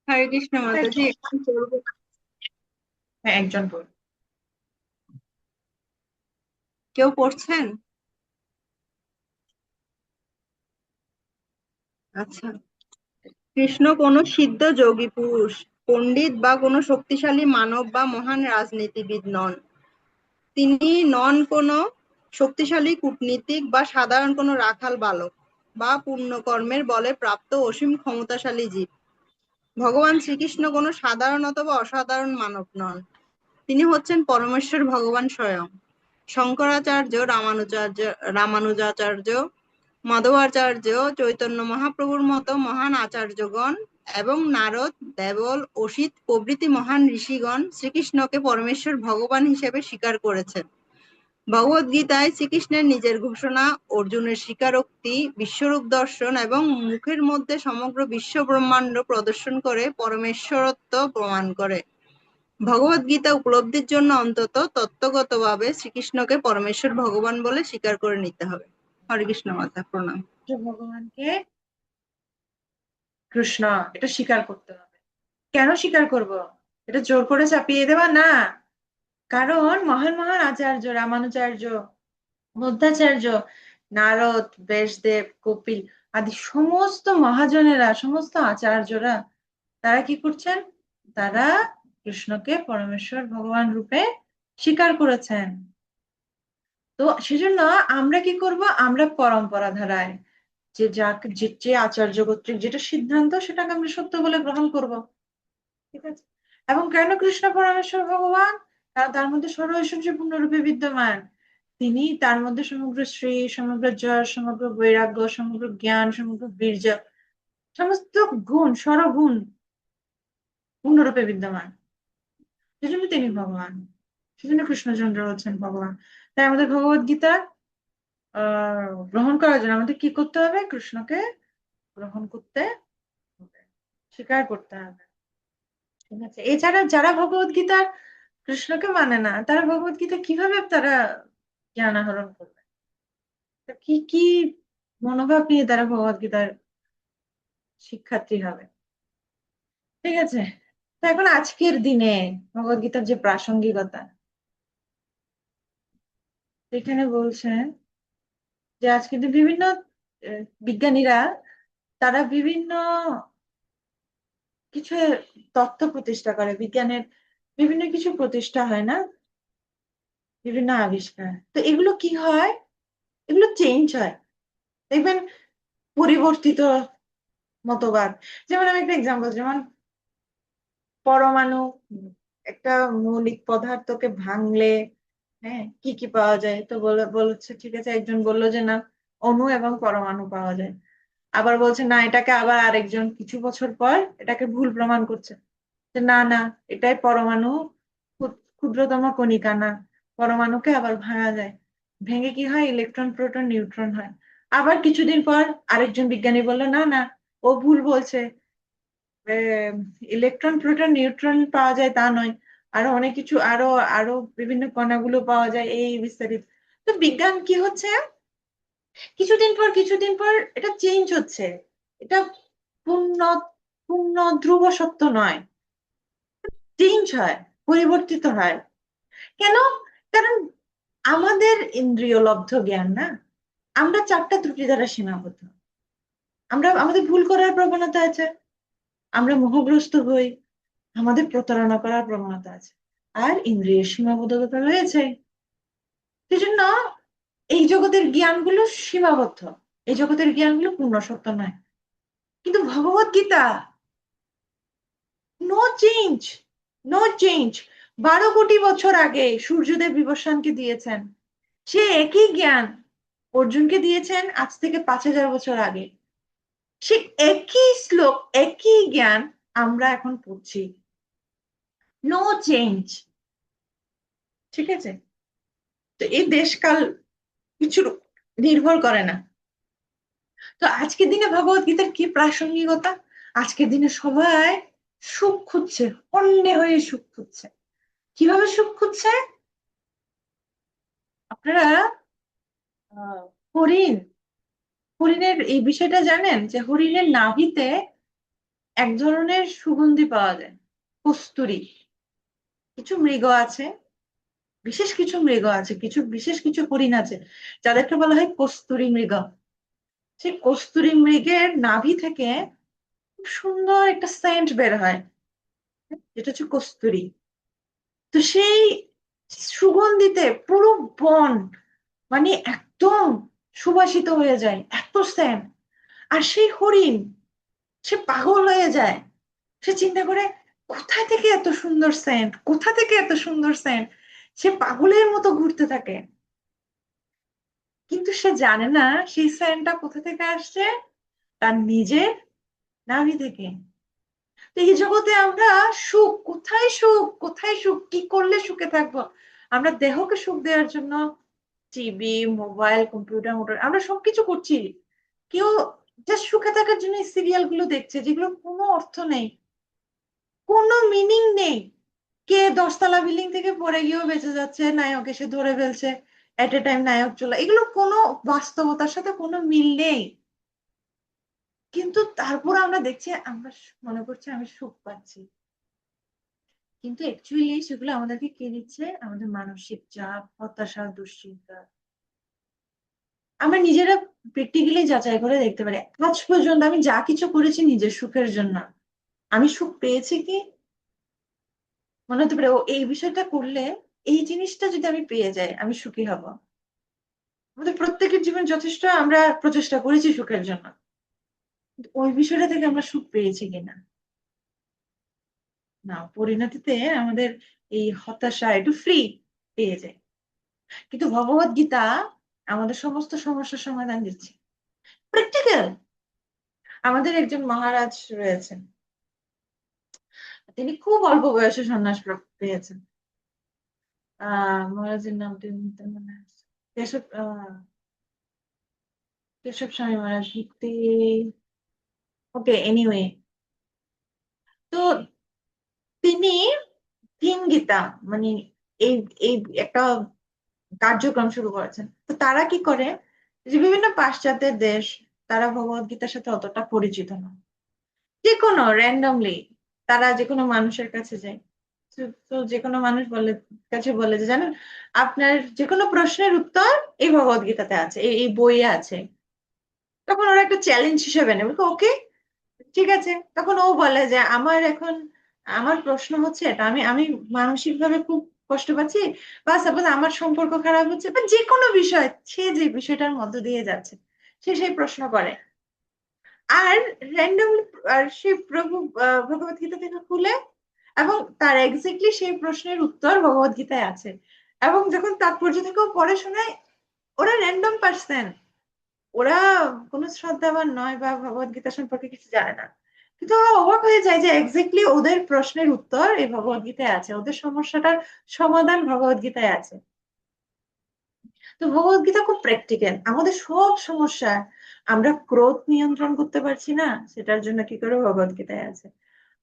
হরে কৃষ্ণ হ্যাঁ, মাতাজি, একটু পড়বো। হ্যাঁ, একজন পড়ুন। কেউ পড়ছেন? আচ্ছা। কৃষ্ণ কোনো সিদ্ধ যোগী পুরুষ, পণ্ডিত বা কোনো শক্তিশালী মানব বা মহান রাজনীতিবিদ নন। তিনি নন কোনো শক্তিশালী কূটনীতিক বা সাধারণ কোনো রাখাল বালক বা পুণ্যকর্মের বলে প্রাপ্ত অসীম ক্ষমতাশালী জীব। ভগবান শ্রীকৃষ্ণ কোনো সাধারণ অথবা অসাধারণ মানব নন। তিনি হচ্ছেন পরমেশ্বর ভগবান স্বয়ং। শঙ্করাচার্য, রামানুজাচার্য, মাধবাচার্য, চৈতন্য মহাপ্রভুর মতো মহান আচার্যগণ এবং নারদ, দেবল, অসিত প্রভৃতি মহান ঋষিগণ শ্রীকৃষ্ণকে পরমেশ্বর ভগবান হিসেবে স্বীকার করেছেন। ভগবদ্গীতায় শ্রীকৃষ্ণের নিজের ঘোষণা, অর্জুনের স্বীকারোক্তি, বিশ্বরূপ দর্শন এবং মুখের মধ্যে সমগ্র বিশ্ব ব্রহ্মাণ্ড প্রদর্শন করে পরমেশ্বরত্ব প্রমাণ করে। ভগবদ্গীতা উপলব্ধির জন্য অন্তত তত্ত্বগতভাবে শ্রীকৃষ্ণকে পরমেশ্বর ভগবান বলে স্বীকার করে নিতে হবে। হরে কৃষ্ণ মাতা, প্রণাম। যে ভগবানকে কৃষ্ণ, এটা স্বীকার করতে হবে। কেন স্বীকার করব? এটা জোর করে চাপিয়ে দেওয়া না। কারণ মহান মহান আচার্য, রামানুচার্য, মধ্বাচার্য, নারদ, ব্যাসদেব, কপিল আদি সমস্ত মহাজনেরা, সমস্ত আচার্যরা, তারা কি করছেন? তারা কৃষ্ণকে পরমেশ্বর ভগবান রূপে স্বীকার করেছেন। তো সেজন্য আমরা কি করব? আমরা পরম্পরা ধারায় যে যে আচার্য কর্তৃক যেটা সিদ্ধান্ত, সেটাকে আমরা সত্য বলে গ্রহণ করব, ঠিক আছে? এবং কেন কৃষ্ণ পরমেশ্বর ভগবান? কারণ তার মধ্যে সর্বৈশ্বর্য পূর্ণরূপে বিদ্যমান। তিনি, তার মধ্যে সমগ্র শ্রী, সমগ্র যশ, সমগ্র বৈরাগ্য, সমগ্র জ্ঞান, সমগ্র বীর্য, সমস্ত গুণ, সরগুণ পূর্ণরূপে বিদ্যমান। সেজন্য তিনি ভগবান, সেজন্য কৃষ্ণচন্দ্র হচ্ছেন ভগবান। তাই আমাদের ভগবদ গীতা গ্রহণ করার জন্য আমাদের কি করতে হবে? কৃষ্ণকে গ্রহণ করতে হবে, স্বীকার করতে হবে, ঠিক আছে? এছাড়া যারা ভগবদ গীতার কৃষ্ণকে মানে না, তারা ভগবদ গীতা কিভাবে তারা জ্ঞান আহরণ করবে? তা কি কি মনোভাব নিয়ে তারা ভগবদ গীতার শিক্ষার্থী হবে, ঠিক আছে? তো এখন আজকের দিনে ভগবদ গীতার যে প্রাসঙ্গিকতা, এখানে বলছে যে আজকের দিনে বিভিন্ন বিজ্ঞানীরা, তারা বিভিন্ন কিছু তত্ত্ব প্রতিষ্ঠা করে। বিজ্ঞানের বিভিন্ন কিছু প্রতিষ্ঠা হয় না, বিভিন্ন আবিষ্কার। তো এগুলো কি হয়? এগুলো চেঞ্জ হয়, দেখবেন, পরিবর্তিত মতবাদ। যেমন আমি একটা এক্সাম্পল, যেমন পরমাণু, একটা মৌলিক পদার্থকে ভাঙলে, হ্যাঁ, কি কি পাওয়া যায়? তো বলছে, ঠিক আছে, একজন বললো যে না, অণু এবং পরমাণু পাওয়া যায়। আবার বলছে না, এটাকে আবার আরেকজন কিছু বছর পর এটাকে ভুল প্রমাণ করছে, যে না না, এটাই পরমাণু, ক্ষুদ্রতম কণিকা না, পরমাণুকে আবার ভাঙা যায়, ভেঙে কি হয়? ইলেকট্রন, প্রোটন, নিউট্রন হয়। আবার কিছুদিন পর আরেকজন বিজ্ঞানী বললো না না, ও ভুল বলছে, ইলেকট্রন, প্রোটন, নিউট্রন পাওয়া যায় তা নয়, আরো অনেক কিছু, আরো আরো বিভিন্ন কণাগুলো পাওয়া যায়, এই বিস্তারিত। তো বিজ্ঞান কি হচ্ছে? কিছুদিন পর কিছুদিন পর এটা চেঞ্জ হচ্ছে। এটা পূর্ণ পূর্ণ ধ্রুব সত্য নয়, চেঞ্জ হয়, পরিবর্তিত হয়। কেন? কারণ আমাদের ইন্দ্রিয় লব্ধ জ্ঞান না, আমরা চারটা ত্রুটি দ্বারা সীমাবদ্ধ। আমাদের ভুল করার প্রবণতা আছে, আমরা মোহগ্রস্ত হই, আমাদের প্রতারণা করার প্রবণতা আছে, আর ইন্দ্রিয়ের সীমাবদ্ধতা রয়েছে। সেজন্য এই জগতের জ্ঞানগুলো সীমাবদ্ধ। এই জগতের জ্ঞানগুলো পূর্ণ সত্য নয়। কিন্তু Bhagavad Gita, no change, no change. 12 crore বছর আগে সূর্যদেব বিবস্বানকে দিয়েছেন, সে একই জ্ঞান অর্জুনকে দিয়েছেন আজ থেকে 5000 বছর আগে। সে একই শ্লোক, একই জ্ঞান আমরা এখন পড়ছি। No change. ঠিক আছে? তো এই দেশকাল কিছুর নির্ভর করে না। তো আজকের দিনে ভগবত গীতার কি প্রাসঙ্গিকতা? আজকের দিনে সবাই সুখ খুঁজছে, অন্যে হয়ে সুখ খুঁজছে। কিভাবে সুখ খুঁজছে? আপনারা আহ, হরিণ, হরিণের এই বিষয়টা জানেন যে হরিণের নাভিতে এক ধরনের সুগন্ধি পাওয়া যায়, কস্তুরী। কিছু মৃগ আছে, বিশেষ কিছু মৃগ আছে, কিছু বিশেষ কিছু হরিণ আছে যাদেরকে বলা হয় কস্তুরী মৃগ। সেই কস্তুরী মৃগের নাভি থেকে খুব সুন্দর একটা সেন্ট বের হয়, যেটা হচ্ছে কস্তুরী। তো সেই সুগন্ধিতে পুরো বন মানে একদম সুবাসিত হয়ে যায়, এত সেন্ট। আর সেই হরিণ, সে পাগল হয়ে যায়। সে চিন্তা করে কোথায় থেকে এত সুন্দর সেন্ট, কোথা থেকে এত সুন্দর সেন্ট। সে পাগলের মতো ঘুরতে থাকে, কিন্তু সে জানে না সেই সেন্টটা কোথা থেকে আসছে, তার নিজের নাভি থেকে। তো এই জগতে আমরা সুখ, কোথায় সুখ, কোথায় সুখ, কি করলে সুখে থাকবো? আমরা দেহকে সুখ দেওয়ার জন্য টিভি, মোবাইল, কম্পিউটার, মোটর, আমরা সবকিছু করছি। কেউ জাস্ট সুখে থাকার জন্য সিরিয়াল গুলো দেখছে যেগুলো কোনো অর্থ নেই, কোনো মিনিং নেই। কে 10 তলা বিল্ডিং থেকে পড়ে গিয়েও বেঁচে যাচ্ছে, নায়ক এসে ধরে ফেলছে, এট এ টাইম নায়ক চলে, এগুলো কোনো বাস্তবতার সাথে কোনো মিল নেই। কিন্তু তারপর আমরা দেখছি, আমরা মনে করছি আমি সুখ পাচ্ছি, কিন্তু অ্যাকচুয়ালি সেগুলো আমাদেরকে কে দিচ্ছে? আমাদের মানসিক চাপ, হতাশা, দুশ্চিন্তা। আমরা নিজেরা প্র্যাকটিক্যালি যাচাই করে দেখতে পারি, আজ পর্যন্ত আমি যা কিছু করেছি নিজের সুখের জন্য, আমি সুখ পেয়েছি কি? মনে হতে পারে ও এই বিষয়টা করলে, এই জিনিসটা যদি আমি পেয়ে যাই আমি সুখী হব। আমাদের প্রত্যেকের জীবন যথেষ্ট আমরা প্রচেষ্টা করেছি সুখের জন্য, কিন্তু ওই বিষয়টা থেকে আমরা সুখ পেয়েছি কিনা? না, পরিণতিতে আমাদের এই হতাশা একটু ফ্রি পেয়ে যায়। কিন্তু ভগবত গীতা আমাদের সমস্ত সমস্যার সমাধান দিচ্ছে, প্র্যাকটিক্যাল। আমাদের একজন মহারাজ রয়েছেন, তিনি খুব অল্প বয়সে সন্ন্যাস পেয়েছেন। মহারাজের নামটি নিতে মনে আছে, কেশব, কেশব স্বামী মহারাজ ভক্তি। ওকে, এনিওয়ে। তো তিনি তিন গীতা মানে এই এই একটা কার্যক্রম শুরু করেছেন। তো তারা কি করে, যে বিভিন্ন পাশ্চাত্যের দেশ, তারা ভগবত গীতার সাথে অতটা পরিচিত না, যে কোনো র্যান্ডমলি তারা যে কোনো মানুষের কাছে যায়। তো তো যে কোনো মানুষ কাছে বলে যে জানেন, আপনার যে কোনো প্রশ্নের উত্তর এই ভগবত গীতাতে আছে, এই বইয়ে আছে। তখন ওরা একটা চ্যালেঞ্জ হিসেবে নেবে, ওকে ঠিক আছে। তখন ও বলে যে আমার প্রশ্ন হচ্ছে এটা, আমি আমি মানসিক ভাবে খুব কষ্ট পাচ্ছি, বা সাপোজ আমার সম্পর্ক খারাপ হচ্ছে, বা যে কোনো বিষয়, সে যে বিষয়টার মধ্য দিয়ে যাচ্ছে, সে সেই প্রশ্ন করে। আর র্যান্ডমলি আর সে প্রভু ভগবত গীতা থেকে খুলে, এবং তার এক্স্যাক্টলি সেই প্রশ্নের উত্তর ভগবত গীতায় আছে। এবং যখন তাৎপর্য থেকেও পড়ে শোনায়, ওরা র্যান্ডম পার্সন, ওরা কোনো শ্রদ্ধাবান নয় বা ভগবত গীতা সম্পর্কে কিছু জানে না, কিন্তু ওরা অবাক হয়ে যায় যে এক্স্যাক্টলি ওদের প্রশ্নের উত্তর এই ভগবত গীতায় আছে, ওদের সমস্যাটার সমাধান ভগবত গীতায় আছে। তো ভগবত গীতা খুব প্র্যাকটিক্যাল। আমাদের সব সমস্যা, আমরা ক্রোধ নিয়ন্ত্রণ করতে পারছি না, সেটার জন্য কি করে? ভগবত গীতায় আছে।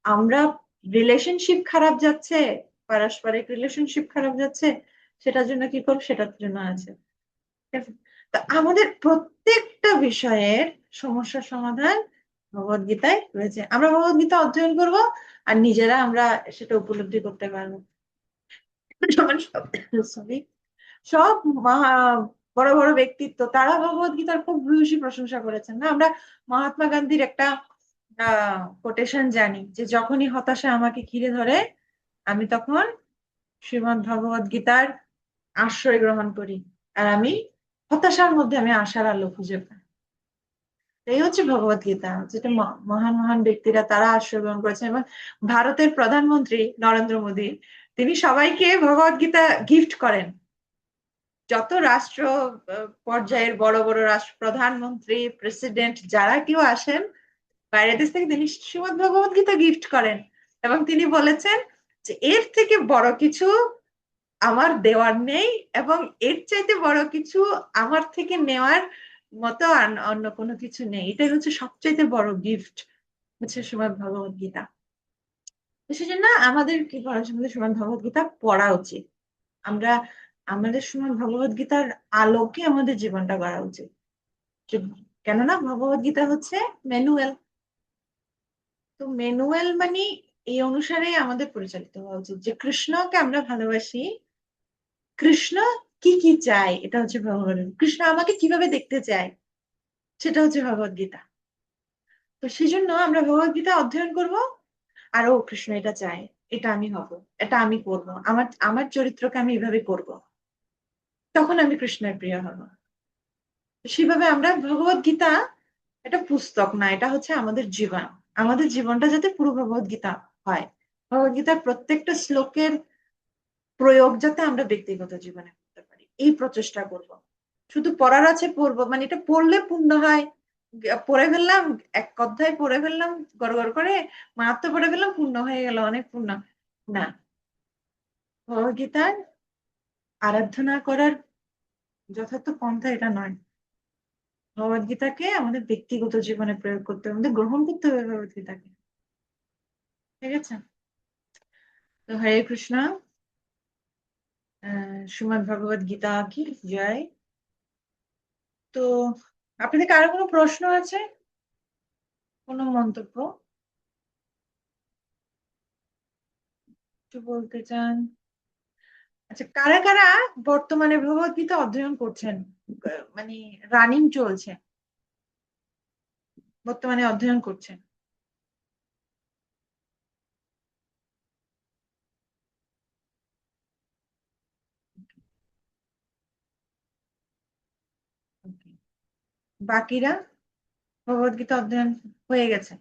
আমরা রিলেশনশিপ খারাপ যাচ্ছে, পারস্পরিক রিলেশনশিপ খারাপ যাচ্ছে, সেটার জন্য কি করব? সেটার জন্য আছে। ঠিক আছে? তো আমাদের প্রত্যেকটা বিষয়ের সমস্যার সমাধান ভগবত গীতায় রয়েছে। আমরা ভগবত গীতা অধ্যয়ন করব, আর নিজেরা আমরা সেটা উপলব্ধি করতে পারবো। যেমন সরি, সব মহা বড় বড় ব্যক্তিত্ব তারা ভগবত গীতার খুব ভূয়সী প্রশংসা করেছেন না? আমরা মহাত্মা গান্ধীর একটা কোটেশন জানি যে যখনই হতাশা আমাকে ঘিরে ধরে, আমি তখন শ্রীমদ্ ভগবত গীতার আশ্রয় গ্রহণ করি, আর আমি হতাশার মধ্যে আমি আশার আলো খুঁজে পাই। এই হচ্ছে ভগবত গীতা, যেটা মহান মহান ব্যক্তিরা তারা আশ্রয় গ্রহণ করেছেন। এবং ভারতের প্রধানমন্ত্রী নরেন্দ্র মোদী, তিনি সবাইকে ভগবত গীতা গিফট করেন। যত রাষ্ট্র পর্যায়ের বড় বড় রাষ্ট্র প্রধানমন্ত্রী, প্রেসিডেন্ট যারা কেউ আসেন বাইরের দেশ থেকে, তিনি শ্রীমদ্ ভগবত গীতা গিফট করেন। এবং তিনি বলেছেন যে এর থেকে বড় কিছু আমার দেওয়ার নেই, এবং এর চাইতে বড় কিছু আমার থেকে নেওয়ার মতো অন্য কোনো কিছু নেই। এটাই হচ্ছে সবচাইতে বড় গিফট, হচ্ছে শ্রীমদ্ ভগবত গীতা। তো সেজন্য আমাদের কি করা উচিত, আমাদের শ্রীমদ্ ভগবত গীতা পড়া উচিত। আমরা আমাদের শ্রীমদ্ ভগবত গীতার আলোকে আমাদের জীবনটা গড়া উচিত। কেননা ভগবত গীতা হচ্ছে ম্যানুয়াল। তো ম্যানুয়াল মানে এই অনুসারে আমাদের পরিচালিত হওয়া উচিত, যে কৃষ্ণকে আমরা ভালোবাসি, কৃষ্ণ কি কি চায় এটা হচ্ছে ভগবান, কৃষ্ণ আমাকে কিভাবে দেখতে চায় সেটা হচ্ছে ভগবত গীতা। তো সেই জন্য আমরা ভগবত গীতা অধ্যয়ন করব, আর ও কৃষ্ণ এটা চায়, এটা আমি হব, এটা আমি করব, আমার আমার চরিত্রকে আমি এভাবে করব, তখন আমি কৃষ্ণের প্রিয় হব। তো সেভাবে আমরা ভগবত গীতা এটা পুস্তক না, এটা হচ্ছে আমাদের জীবন। আমাদের জীবনটা যাতে পুরো ভগবত গীতা হয়, ভগবত গীতার প্রত্যেকটা শ্লোকের প্রয়োগ যাতে আমরা ব্যক্তিগত জীবনে করতে পারি, এই প্রচেষ্টা করব। শুধু পড়ার আছে পড়বো, মানে এটা পড়লে পুণ্য হয়, পড়ে ফেললাম, এক অধ্যায় পড়ে ফেললাম গড় গড় করে, মাত্র পড়ে ফেললাম, পুণ্য হয়ে গেল, অনেক পুণ্য। না, ভগবদ্গীতার আরাধনা করার যথার্থ পন্থা এটা নয়। ভগবদ্গীতাকে আমাদের ব্যক্তিগত জীবনে প্রয়োগ করতে হবে, আমাদের গ্রহণ করতে হবে ভগবদ্গীতাকে। ঠিক আছে? তো হরে কৃষ্ণ। শ্রীমদ্ ভগবদ গীতা কি জয়। তো আপনাদের কারো কোনো প্রশ্ন আছে, কোনো মন্তব্য একটু বলতে চান? আচ্ছা, কারা কারা বর্তমানে ভগবত গীতা অধ্যয়ন করছেন, মানে রানিং চলছে, বর্তমানে অধ্যয়ন করছেন? Okay. বাকিরা ভগবত গীতা অধ্যয়ন হয়ে গেছে,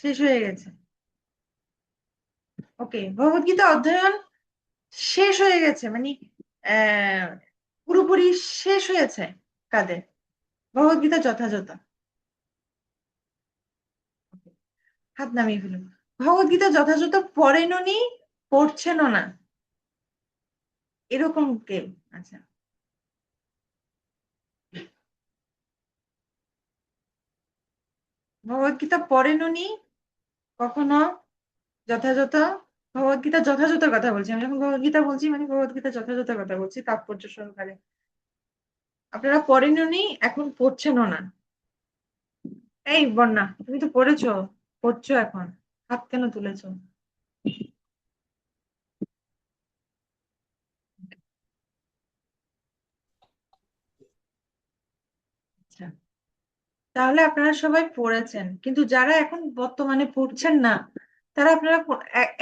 শেষ হয়ে গেছে? ওকে, ভগবত গীতা অধ্যয়ন শেষ হয়ে গেছে মানে আহ পুরোপুরি শেষ হয়েছে কাদের? ভগবত গীতা যথাযথ হাত নামিয়ে ফেলুন। ভগবত গীতা যথাযথ পড়েনও নি, পড়ছেনও না, এরকম কেউ? আচ্ছা, ভগবত গীতা পড়েনও নি কখনো যথাযথ, ভগবত গীতা যথাযথ কথা বলছি, আমি যখন ভগবত গীতা বলছি মানে ভগবত গীতা যথাযথ কথা বলছি, তাৎপর্য সহকারে। আপনারা পড়েনও নি, এখন পড়ছেনও না। এই বন্যা, তুমি তো পড়েছো, পড়ছো এখন, হাত কেন তুলেছো? আচ্ছা, তাহলে আপনারা সবাই পড়েছেন, কিন্তু যারা এখন বর্তমানে পড়ছেন না, তারা আপনারা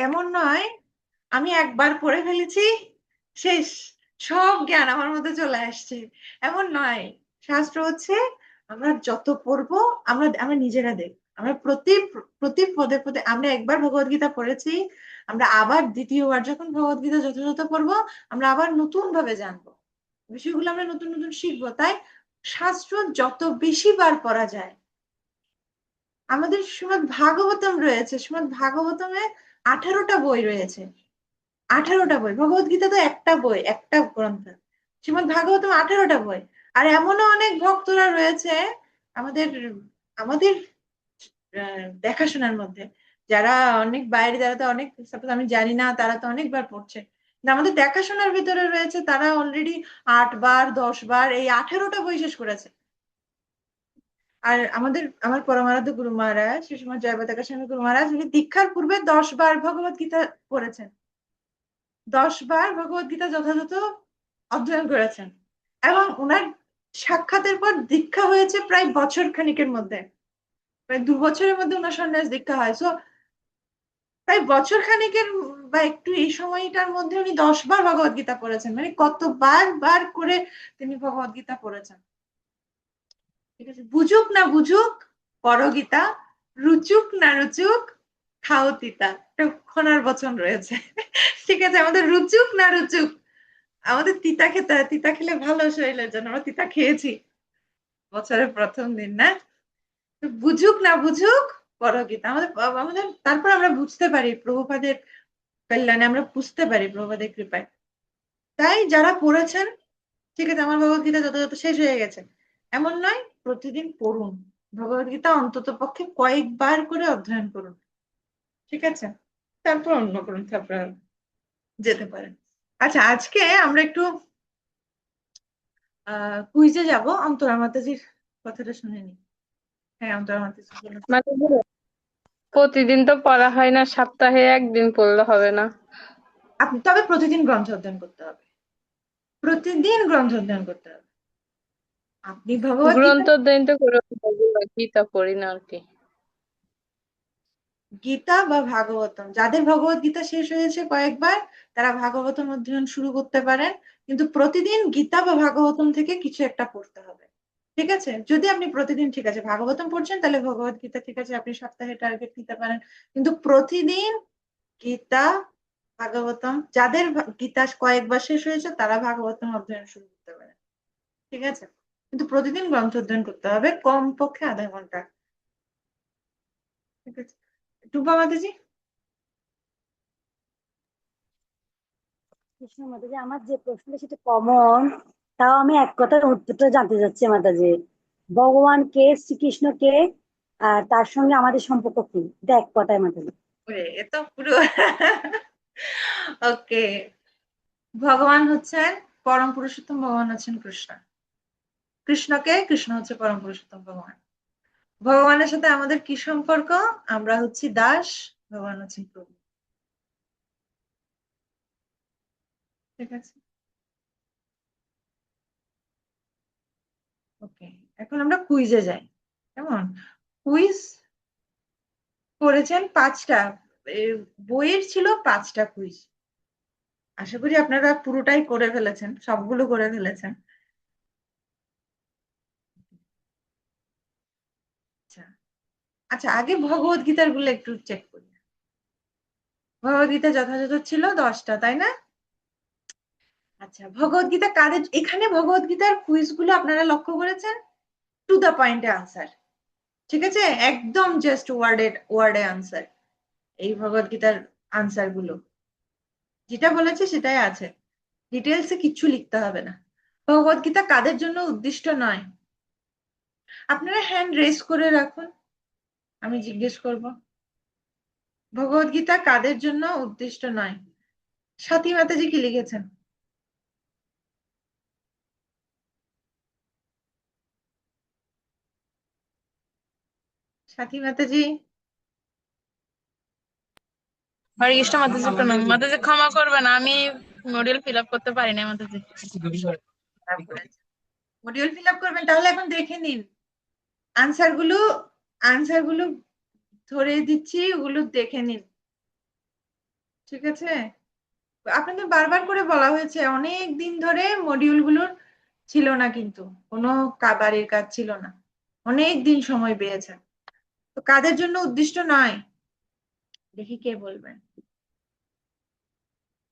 এমন নয় আমি একবার পড়ে ফেলেছি, শেষ, সব জ্ঞান আমার মধ্যে চলে আসছে, এমন নয়। শাস্ত্র হচ্ছে আমরা যত পড়বো, আমরা আমরা নিজেরা দেখ, আমরা প্রতি প্রতি পদে পদে, আমরা একবার ভগবত গীতা পড়েছি, আমরা আবার দ্বিতীয়বার যখন ভগবত গীতা যথাযথ পড়বো, আমরা আবার নতুন ভাবে জানবো বিষয়গুলো, আমরা নতুন নতুন শিখবো। তাই শাস্ত্র যত বেশি বার পড়া যায়, আমাদের শ্রীমদ্ ভাগবতম রয়েছে, শ্রীমদ্ ভাগবতমে 18টা বই রয়েছে, 18টা বই। ভগবত গীতা তো একটা বই, একটা গ্রন্থ। শ্রীমদ্ ভাগবতম 18টা বই। আর এমনও অনেক ভক্তরা রয়েছে আমাদের আমাদের দেখাশোনার মধ্যে, যারা অনেক বাইরে, যারা তো অনেক, সাপোজ আমি জানি না, তারা তো অনেকবার পড়ছে, কিন্তু আমাদের দেখাশোনার ভিতরে রয়েছে তারা অলরেডি 8 বার 10 বার এই 18টা বই শেষ করেছে। আর আমার পরমারাধ্য গুরু মহারাজ সুষমা জয়প্রকাশ স্বামী গুরু মহারাজ, উনি দীক্ষার পূর্বে 10 বার ভগবত গীতা পড়েছেন, 10 বার ভগবত গীতা যথাযথ অধ্যয়ন করেছেন। এবং ওনার সাক্ষাতের পর দীক্ষা হয়েছে প্রায় বছর খানিকের মধ্যে, প্রায় 2 বছরের মধ্যে ওনার সন্ন্যাস দীক্ষা হয়। সো প্রায় বছর খানিকের বা একটু এই সময়টার মধ্যে উনি 10 বার ভগবত গীতা পড়েছেন, মানে কত বার বার করে তিনি ভগবত গীতা পড়েছেন। ঠিক আছে, বুঝুক না বুঝুক পড়ো গীতা, রুচুক না রুচুক খাও তিতা, একটা খনার বচন রয়েছে। ঠিক আছে, আমাদের রুচুক না রুচুক, আমাদের তিতা খেতে হয়, তিতা খেলে ভালো শরীরের জন্য, আমরা তিতা খেয়েছি বছরের প্রথম দিন না। তো বুঝুক না বুঝুক পড়ো গীতা, আমাদের আমাদের তারপর আমরা বুঝতে পারি প্রভুপাদের কল্যাণে, আমরা বুঝতে পারি প্রভুপাদের কৃপায়। তাই যারা পড়েছেন, ঠিক আছে, আমার ভগবত গীতা যথাযথ শেষ হয়ে গেছে এমন নয়, প্রতিদিন পড়ুন ভগবত গীতা, অন্তত পক্ষে কয়েকবার করে অধ্যয়ন করুন। ঠিক আছে, তারপর অন্য করুন, তারপর যেতে পারেন। আচ্ছা, আজকে আমরা একটু কুইজে যাব। অন্তরা মাতাজির কথাটা শুনে নি। হ্যাঁ, অন্তরা মাতাজি বলুন। মাতাজি, প্রতিদিন তো পড়া হয় না, সপ্তাহে একদিন পড়লে হবে না? আপনি তবে প্রতিদিন গ্রন্থ অধ্যয়ন করতে হবে, প্রতিদিন গ্রন্থ অধ্যয়ন করতে হবে। আপনি ভগবত গীতা, গ্রন্থ অধ্যয়ন তো করে গীতা পড়ি না আর কি। গীতা বা ভাগবতম, যাদের ভগবত গীতা শেষ হয়েছে কয়েকবার, তারা ভাগবতম অধ্যয়ন শুরু করতে পারেন, কিন্তু প্রতিদিন গীতা বা ভাগবতম থেকে কিছু একটা পড়তে হবে। ঠিক আছে, যদি আপনি প্রতিদিন, ঠিক আছে, ভাগবতম পড়ছেন, তাহলে ভগবত গীতা, ঠিক আছে, আপনি সপ্তাহে টার্গেট নিতে পারেন, কিন্তু প্রতিদিন গীতা ভাগবতম, যাদের গীতা কয়েকবার শেষ হয়েছে তারা ভাগবতম অধ্যয়ন শুরু করতে পারেন। ঠিক আছে, কিন্তু প্রতিদিন গ্রন্থ অধ্যয়ন করতে হবে কমপক্ষে আধা ঘন্টা। ঠিক আছে, টুম্পা মাতাজি। কৃষ্ণ মাতাজি, আমার যে প্রশ্নটা সেটা কমন, তাও আমি এক কথার উত্তরটা জানতে চাচ্ছি মাতাজি। ভগবান কে, শ্রীকৃষ্ণ কে, আর তার সঙ্গে আমাদের সম্পর্ক কি, এটা এক কথায় মাতাজি। ওরে, এ তো পুরো ওকে। ভগবান হচ্ছেন পরম পুরুষোত্তম, ভগবান হচ্ছেন কৃষ্ণ। কৃষ্ণকে, কৃষ্ণ হচ্ছে পরম পুরুষোত্তম ভগবান। ভগবানের সাথে আমাদের কি সম্পর্ক? আমরা হচ্ছি দাস, ভগবান হচ্ছেন প্রভু। ঠিক আছে, ওকে। এখন আমরা কুইজে যাই। কেমন? কুইজ করেছেন 5টা, বইয়ের ছিল 5টা কুইজ। আশা করি আপনারা পুরোটাই করে ফেলেছেন, সবগুলো করে ফেলেছেন। আচ্ছা আচ্ছা, আগে ভগবত গীতার গুলো একটু চেক করি। ভগবত গীতা যথাযথ ছিল 10টা, তাই না? আচ্ছা, ভগবত গীতা কাদের, এখানে ভগবত গীতার কুইজ গুলো আপনারা লক্ষ্য করেছেন, টু দা পয়েন্টে আনসার। ঠিক আছে, একদম জাস্ট ওয়ার্ডে ওয়ার্ডে আনসার। এই ভগবত গীতার আনসার গুলো যেটা বলেছে সেটাই আছে, ডিটেলসে কিচ্ছু লিখতে হবে না। ভগবত গীতা কাদের জন্য উদ্দিষ্ট নয়, আপনারা হ্যান্ড রেজ করে রাখুন, আমি জিজ্ঞেস করব। ভগবত গীতা কাদের জন্য উদ্দিষ্ট নয়? স্বাতী মাতাজি কি লিখেছেন? স্বাতী মাতাজি। হরে কৃষ্ণ মাতাজি, প্রণাম মাতাজি, ক্ষমা করবেন, আমি মডিউল ফিল আপ করতে পারি না মাতাজি। মডিউল ফিল আপ করবেন, তাহলে এখন দেখে নিন আনসার গুলো, আনসার গুলো ধরে দিচ্ছি, ওগুলো দেখে নিন। ঠিক আছে, আপনাদের বারবার করে বলা হয়েছে, অনেক দিন ধরে মডিউল গুলোর ছিল না, কিন্তু কোনো বাড়ির কাজ ছিল না, অনেক দিন সময় পেয়েছেন। তো কাদের জন্য উদ্দিষ্ট নয়, দেখি কে বলবেন।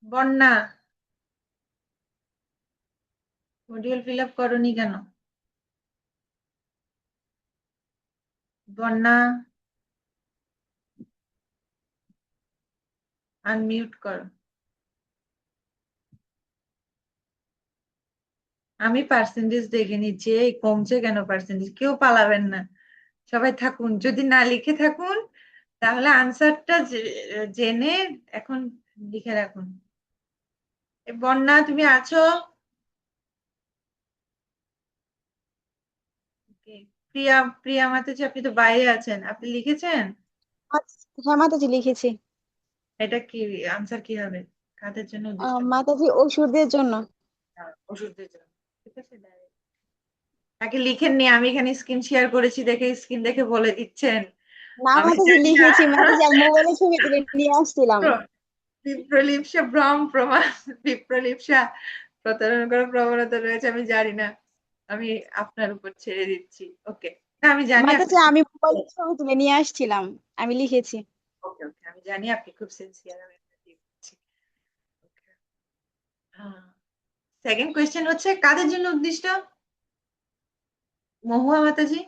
বন্যা, মডিউল ফিল আপ করনি কেন? বন্যা, আনমিউট করো। আমি পার্সেন্টেজ দেখে নিচ্ছি, এই কমছে কেন পার্সেন্টেজ? কেউ পালাবেন না, সবাই থাকুন, যদি না লিখে থাকুন তাহলে আনসারটা জেনে এখন লিখে রাখুন। বন্যা, তুমি আছো? Okay, প্রিয়া, প্রিয়া মাতাজি, আপনি তো বাইরে আছেন, আপনি লিখেছেন? হ্যাঁ মাতাজি, লিখেছি। এটা কি আনসার কি হবে, কাদের জন্য উদ্দিষ্ট? মাতাজি, ওষুধের জন্য। ওষুধের জন্য। ঠিক আছে, তাকে লিখেননি, আমি এখানে স্ক্রিন শেয়ার করেছি দেখে, স্ক্রিন দেখে বলে দিচ্ছেন। না আমি মাতাজি, জানি না। লিখেছি মাতাজি, আমি মোবাইলে ছবি তুলে নিয়ে আসছিলাম। বিপ্রলিপসা ভ্রম প্রমাণ, বিপ্রলিপসা প্রতারণা করার প্রবণতা রয়েছে, আমি জানি না। আমি আপনার উপর ছেড়ে দিচ্ছি। ওকে, না আমি জানি আপনি মাতাজি আমি মোবাইলে ছবি তুলে নিয়ে আসছিলাম, আমি লিখেছি। ওকে ওকে, আমি জানি আপনি খুব সিনসিয়ার। আমি আপনাকে দিয়ে দিচ্ছি। Okay. সেকেন্ড কোয়েশ্চেন হচ্ছে কাদের জন্য উদ্দিষ্ট? মহুয়া মাতাজি।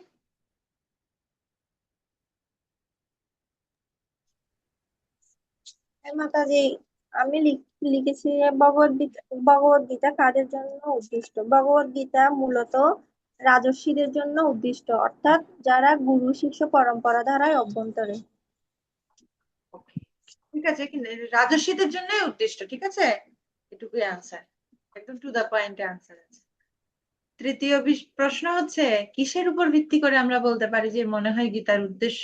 হ্যাঁ মাতাজি, আমি লিখেছি ভগবত গীতা কাদের জন্য উদ্দিষ্ট। ভগবত গীতা মূলত রাজর্ষিদের জন্য উদ্দিষ্ট, অর্থাৎ যারা গুরু শিষ্য পরম্পরা ধারায় অভ্যন্তরে। ওকে, ঠিক আছে, কিন্তু রাজস্বীদের জন্যই উদ্দিষ্ট, ঠিক আছে, এটুকুই আনসার, একদম টু দা পয়েন্টে আনসার আছে। তৃতীয় প্রশ্ন হচ্ছে কিসের উপর ভিত্তি করে আমরা বলতে পারি যে মনে হয় গীতার উদ্দেশ্য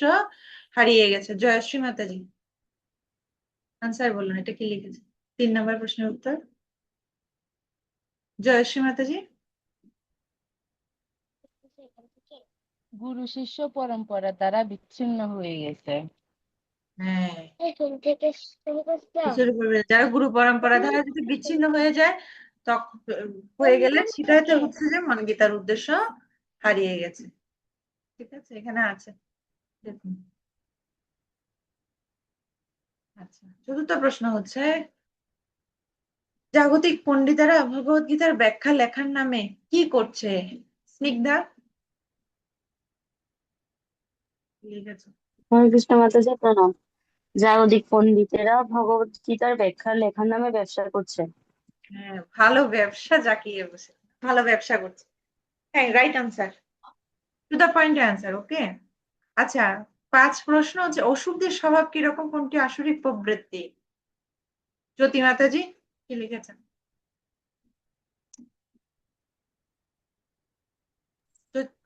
হারিয়ে গেছে? জয়শ্রী মাতাজি আনসার বলুন, এটা কি লিখেছে? 3 নম্বর প্রশ্নের উত্তর। জয়শ্রী মাতাজি। গুরু শিষ্য পরম্পরা দ্বারা বিচ্ছিন্ন হয়ে গেছে। হ্যাঁ, কিসের উপর যারা গুরু পরম্পরা দ্বারা যদি বিচ্ছিন্ন হয়ে যায় তখন হয়ে গেলে সেটাই তো হচ্ছে যে মন গীতার উদ্দেশ্য হারিয়ে গেছে। ঠিক আছে, এখানে আছে দেখুন। আচ্ছা, চতুর্থ প্রশ্ন হচ্ছে জাগতিক পণ্ডিতেরা ভগবত গীতার ব্যাখ্যা লেখার নামে কি করছে? স্নিগ্ধা লিখেছে। হরে কৃষ্ণ মাতাজি প্রণাম। জাগতিক পণ্ডিতেরা ভগবত গীতার ব্যাখ্যা লেখার নামে ব্যবসা করছে। হ্যাঁ, ভালো ব্যবসা জাকিয়ে বসে, ভালো ব্যবসা করছে। হ্যাঁ, right answer, to the point answer. Okay, আচ্ছা, 5 প্রশ্ন হচ্ছে অসুরদের স্বভাব কিরকম, কোনটি আসরিক প্রবৃত্তি? জ্যোতি মাতাজি কি লিখেছেন?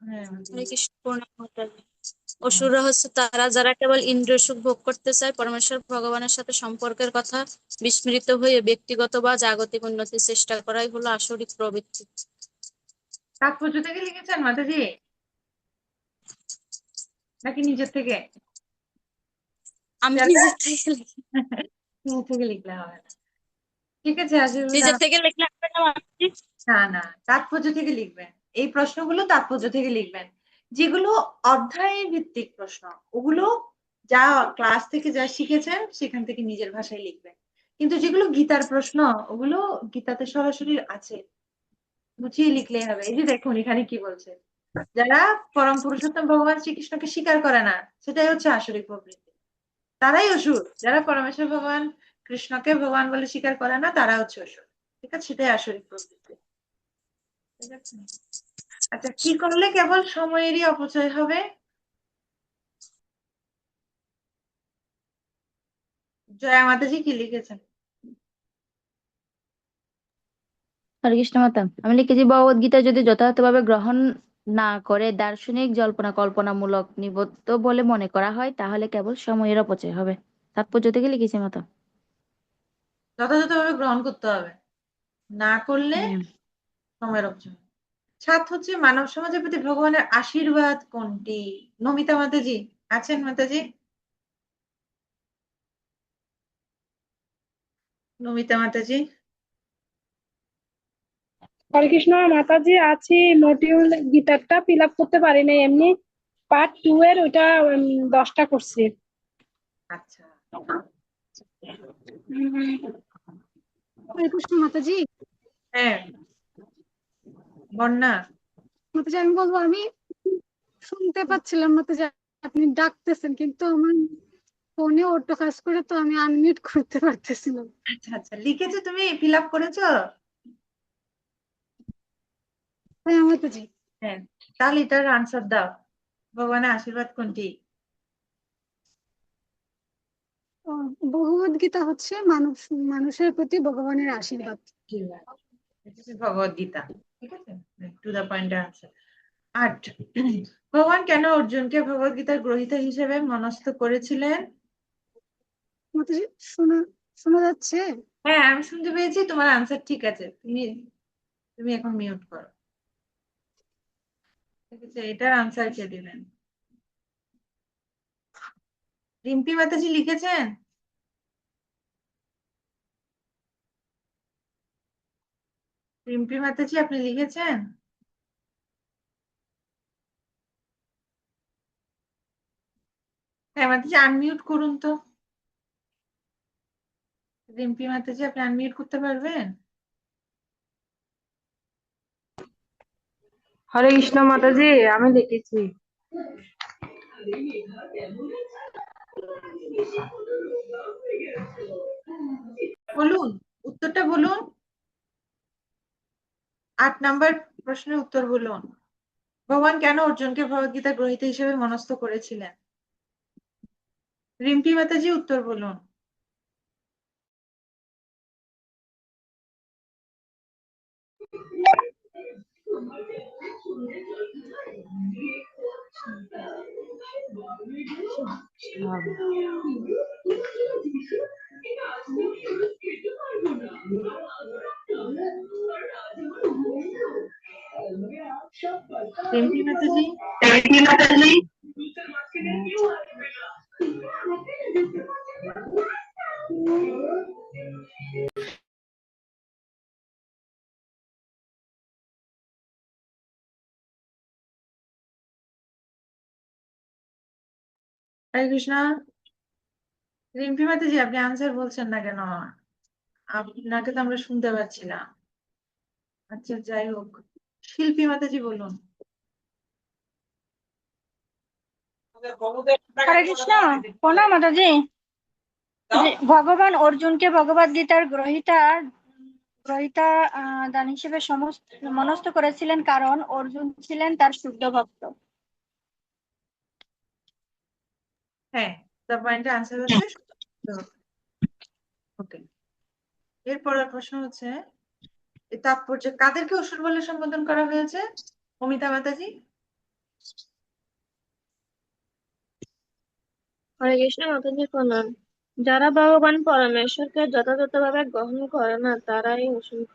হ্যাঁ, হরে কৃষ্ণ, প্রণাম মাতাজি। অসুররা হচ্ছে তারা যারা কেবল ইন্দ্রিয় সুখ ভোগ করতে চায়, পরমেশ্বর ভগবানের সাথে সম্পর্কের কথা বিস্মৃত হয়ে ব্যক্তিগত বা জাগতিক উন্নতির চেষ্টা করাই হলো আসরিক প্রবৃত্তি। তাৎপর্য থেকে লিখেছেন মাতাজি নাকি নিজের থেকে? আমি যারা নিজের থেকে লিখি। নিজের থেকে লিখলে হবে না, ঠিক আছে, নিজের থেকে লিখলে হবে না মাতাজি? না না, তাৎপর্য থেকে লিখবেন। এই প্রশ্নগুলো তাৎপর্য থেকে লিখবেন। যেগুলো অধ্যায় ভিত্তিক প্রশ্ন ওগুলো যা ক্লাস থেকে যা শিখেছেন সেখান থেকে নিজের ভাষায় লিখবেন। কিন্তু যেগুলো গীতার প্রশ্ন ওগুলো গীতাতে সরাসরি আছে, বুঝিয়ে লিখলে হবে। এই যে দেখুন এখানে কি বলছে, যারা পরম পুরুষোত্তম ভগবান শ্রীকৃষ্ণকে স্বীকার করে না সেটাই হচ্ছে আসরিক প্রবৃত্তি, তারাই অসুর। যারা পরমেশ্বর ভগবান কৃষ্ণকে ভগবান বলে স্বীকার করে না তারা হচ্ছে অসুর, ঠিক আছে, সেটাই আসরিক প্রবৃত্তি, ঠিক আছে। আচ্ছা, কি করলে কেবল সময়েরই অপচয় হবে? জয়া মাতাজি কি লিখেছেন? হরে কৃষ্ণ মাতা, আমি লিখেছি ভগবত গীতা যদি যথাযথভাবে গ্রহণ না করে দার্শনিক জল্পনা কল্পনামূলক নিবদ্ধ বলে মনে করা হয় তাহলে কেবল সময়ের অপচয় হবে। তাৎপর্য থেকে লিখেছি মাতা। যথাযথভাবে গ্রহণ করতে হবে, না করলে হ্যাঁ। সময়ের অপচয়। 7 হচ্ছে মানব সমাজের প্রতি ভগবানের আশীর্বাদ কোনটি? নমিতা মাতাজি আছেন? মাতাজি নমিতা মাতাজি। হরে কৃষ্ণ মাতাজি, আছি। মডিউল গীতারটা ফিল আপ করতে পারি নাই, এমনি পার্ট 2 এর ওইটা 10টা করছি। আচ্ছা, হরে কৃষ্ণ মাতাজি। হ্যাঁ বন্যা। মাতাজি আমি বলবো, আমি শুনতে পাচ্ছিলাম মাতাজি, আপনি ডাকতেছেন কিন্তু আমার ফোনে অটো কাজ করে তো আমি আনমিউট করতে পারতেছিলাম। আচ্ছা আচ্ছা, লিখেছো তুমি, ফিল আপ করেছো? হ্যাঁ মাতাজি। হ্যাঁ, তাহলে এটার আনসার দাও, ভগবানের আশীর্বাদ কোনটি? ভগবদ গীতা হচ্ছে মানুষের প্রতি ভগবানের আশীর্বাদ। ভগবদ গীতা, ঠিক আছে, টু দা পয়েন্ট আনসার। 8, ভগবান কেন অর্জুনকে ভগবদ গীতার গ্রহীতা হিসেবে মনস্থ করেছিলেন? মাতাজি শোনা শোনা যাচ্ছে? হ্যাঁ, আমি শুনতে পেয়েছি, তোমার আনসার ঠিক আছে, তুমি তুমি এখন মিউট করো, ঠিক আছে। এটার আনসার কে দিলেন? রিম্পি মাতাজি লিখেছেন? রিম্পি মাতাজি আপনি লিখেছেন? হ্যাঁ মাতাজি আনমিউট করুন তো। রিম্পি মাতাজি আপনি আনমিউট করতে পারবেন? হরে কৃষ্ণ মাতাজি, আমি লিখেছি। বলুন উত্তরটা বলুন, 8 নাম্বার প্রশ্নের উত্তর বলুন। ভগবান কেন অর্জুনকে ভগবদ্গীতা গ্রহীত হিসেবে মনস্থ করেছিলেন? রিম্পি মাতাজি উত্তর বলুন। রিম্পি মাতাজি হরে কৃষ্ণা। রিম্পি মাতাজি আপনি আনসার বলছেন না কেন? আপনাকে তো আমরা শুনতে পাচ্ছি না। আচ্ছা যাই হোক, শিল্পী মাতাজি বলুন। হরে কৃষ্ণ, প্রণাম মাতাজি। যে ভগবান অর্জুনকে ভগবদ গীতার গ্রহীতা দান হিসেবে মনস্থ করেছিলেন কারণ অর্জুন ছিলেন তার শুদ্ধ ভক্ত। হ্যাঁ, তার পয়েন্টের আনসার হচ্ছে ওকে। এরপরের প্রশ্ন হচ্ছে এই তাৎপর্য কাদেরকে অসুর বলে সম্বোধন করা হয়েছে? অমিতা মাতাজি। হরে কৃষ্ণ মাতাজি প্রণাম। যারা ভগবান পরমেশ্বরকে যথাযথভাবে গ্রহণ করে না তারাই অসুর।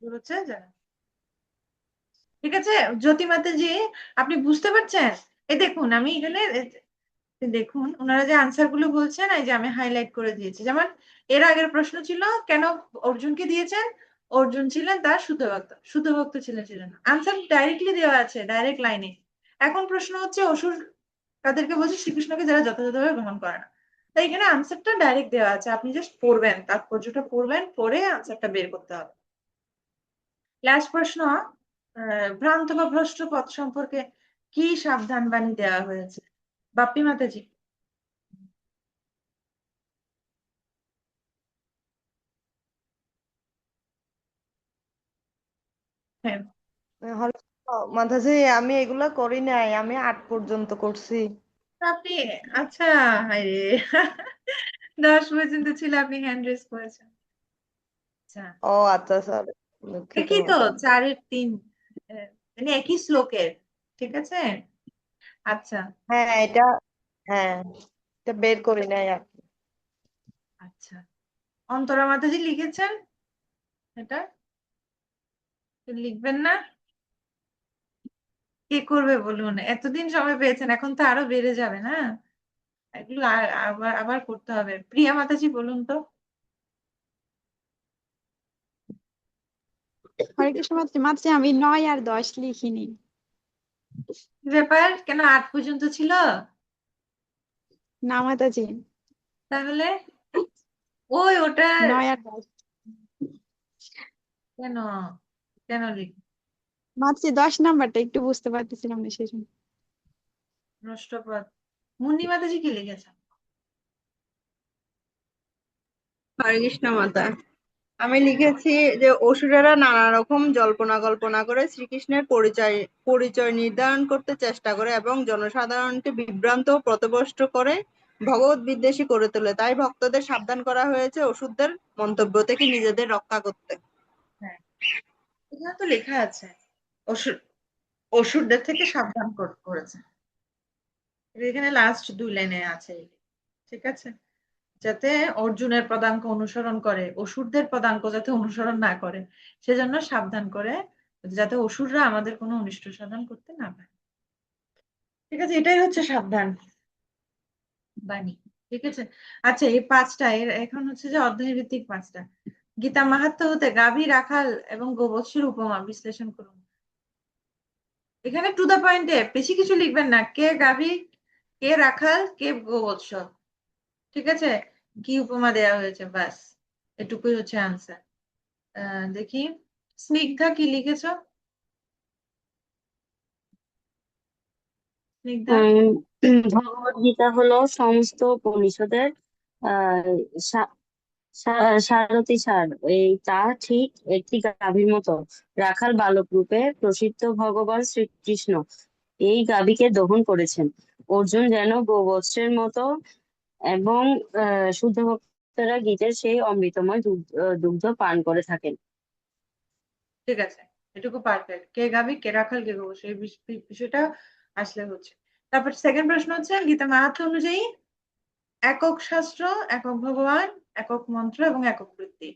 হচ্ছে যারা, ঠিক আছে জ্যোতি মাতাজি আপনি বুঝতে পারছেন? এই দেখুন আমি এখানে দেখুন ওনারা যে আনসার গুলো বলছেন এই যে আমি হাইলাইট করে দিয়েছি। যেমন এর আগের প্রশ্ন ছিল কেন অর্জুনকে দিয়েছেন? অর্জুন ছিলেন তার শুদ্ধ ভক্ত, শুদ্ধ ভক্ত ছিলেন না। আনসার ডাইরেক্টলি দেওয়া আছে, ডাইরেক্ট লাইনে। এখন প্রশ্ন হচ্ছে অসুর কাদেরকে বলছে? শ্রীকৃষ্ণকে যারা যথাযথভাবে গ্রহণ করে না। তাই এখানে আনসারটা ডাইরেক্ট দেওয়া আছে, আপনি জাস্ট পড়বেন, তাৎপর্যটা পড়বেন, পড়ে আনসারটা বের করতে হবে। লাস্ট প্রশ্ন, ভ্রান্ত বা ভ্রষ্ট পথ সম্পর্কে কি সাবধান বাণী দেওয়া হয়েছে? বাপ্পি মাতাজি। হ্যাঁ মাতাজি আমি এগুলা করি নাই, আমি 8 পর্যন্ত করছি। আপনি, আচ্ছা, হায়রে 10 পর্যন্ত ছিল, আপনি হ্যান্ড রেজ করেছেন। আচ্ছা ও আচ্ছা স্যার, দুঃখিত একই তো, মাতাজি। 4-3 মানে একই শ্লোকের, ঠিক আছে। আচ্ছা হ্যাঁ হ্যাঁ এটা বের করি নাই আর কি। আচ্ছা, অন্তরা মাতাজি লিখেছেন এটা, লিখবেন না? কে করবে বলুন? এতদিন সময় পেয়েছেন, এখন তো আরো বেড়ে যাবে না, এগুলো আবার আবার করতে হবে। প্রিয়া মাতাজি বলুন তো। হরে কৃষ্ণ মাতাজি, মাতাজি আমি 9 আর 10 লিখিনি। ব্যাপার, কেন 8 পর্যন্ত ছিল? না মাতাজি, তাহলে ওই ওটা 9 আর 10 কেন, কেন লিখ মাতাজি 10 নাম্বারটা একটু বুঝতে পারতেছিলাম না সেই জন্য। নষ্টপদ। মুন্নি মাতাজি কি লিখেছেন? হরে কৃষ্ণ মাতা, আমি লিখেছি যে অসুরেরা নানা রকম জল্পনা কল্পনা করে শ্রীকৃষ্ণের পরিচয় নির্ধারণ করতে চেষ্টা করে এবং জনসাধারণকে বিভ্রান্ত ও পথভ্রষ্ট করে ভগবত বিদ্বেষী করে তোলে। তাই ভক্তদের সাবধান করা হয়েছে অসুরদের মন্তব্য থেকে নিজেদের রক্ষা করতে। হ্যাঁ এখানে তো লেখা আছে অসুর, অসুরদের থেকে সাবধান করেছে, এখানে লাস্ট 2 লাইনে আছে, ঠিক আছে। যাতে অর্জুনের পদাঙ্ক অনুসরণ করে, অসুরদের পদাঙ্ক যাতে অনুসরণ না করে, সেজন্য সাবধান করে, যাতে অসুররা আমাদের কোনো অনিষ্ট সাধন করতে না পারে। ঠিক আছে, এটাই হচ্ছে সাবধান বাণী, ঠিক আছে। আচ্ছা এই 5টা এখন হচ্ছে যে অধ্যায় ভিত্তিক 5টা। গীতা মাহাত্ম্য হতে গাভী, রাখাল এবং গোবৎসের উপমা বিশ্লেষণ করুন। এখানে টু দা পয়েন্টে, বেশি কিছু লিখবেন না। কে গাভী, কে রাখাল কে গোবৎস, ঠিক আছে, কি উপমা দেয়া হয়েছে, ব্যাস এটুকুই হচ্ছে আনসার। দেখি স্নিগ্ধা কি লিখেছো? স্নিগ্ধা ভগবদ গীতা হলো সমস্ত উপনিষদের আহ সারথি সার। তা ঠিক একটি গাভীর মতো। রাখাল বালক রূপে প্রসিদ্ধ ভগবান শ্রীকৃষ্ণ এই গাভীকে দহন করেছেন। অর্জুন যেন গোবৎসের মতো, এবং শুদ্ধ ভক্তরা গীতের সেই অমৃতময় দুগ্ধ পান করে থাকেন। ঠিক আছে, এটুকু পারফেক্ট। কে গাভী কে রাখাল কে গোবৎস, এই বিষয়টা আসলে হচ্ছে। তারপর সেকেন্ড প্রশ্ন হচ্ছে গীতা মাহাত্ম্য অনুযায়ী একক শাস্ত্র, একক ভগবান, একক মন্ত্র এবং একক বৃত্তি।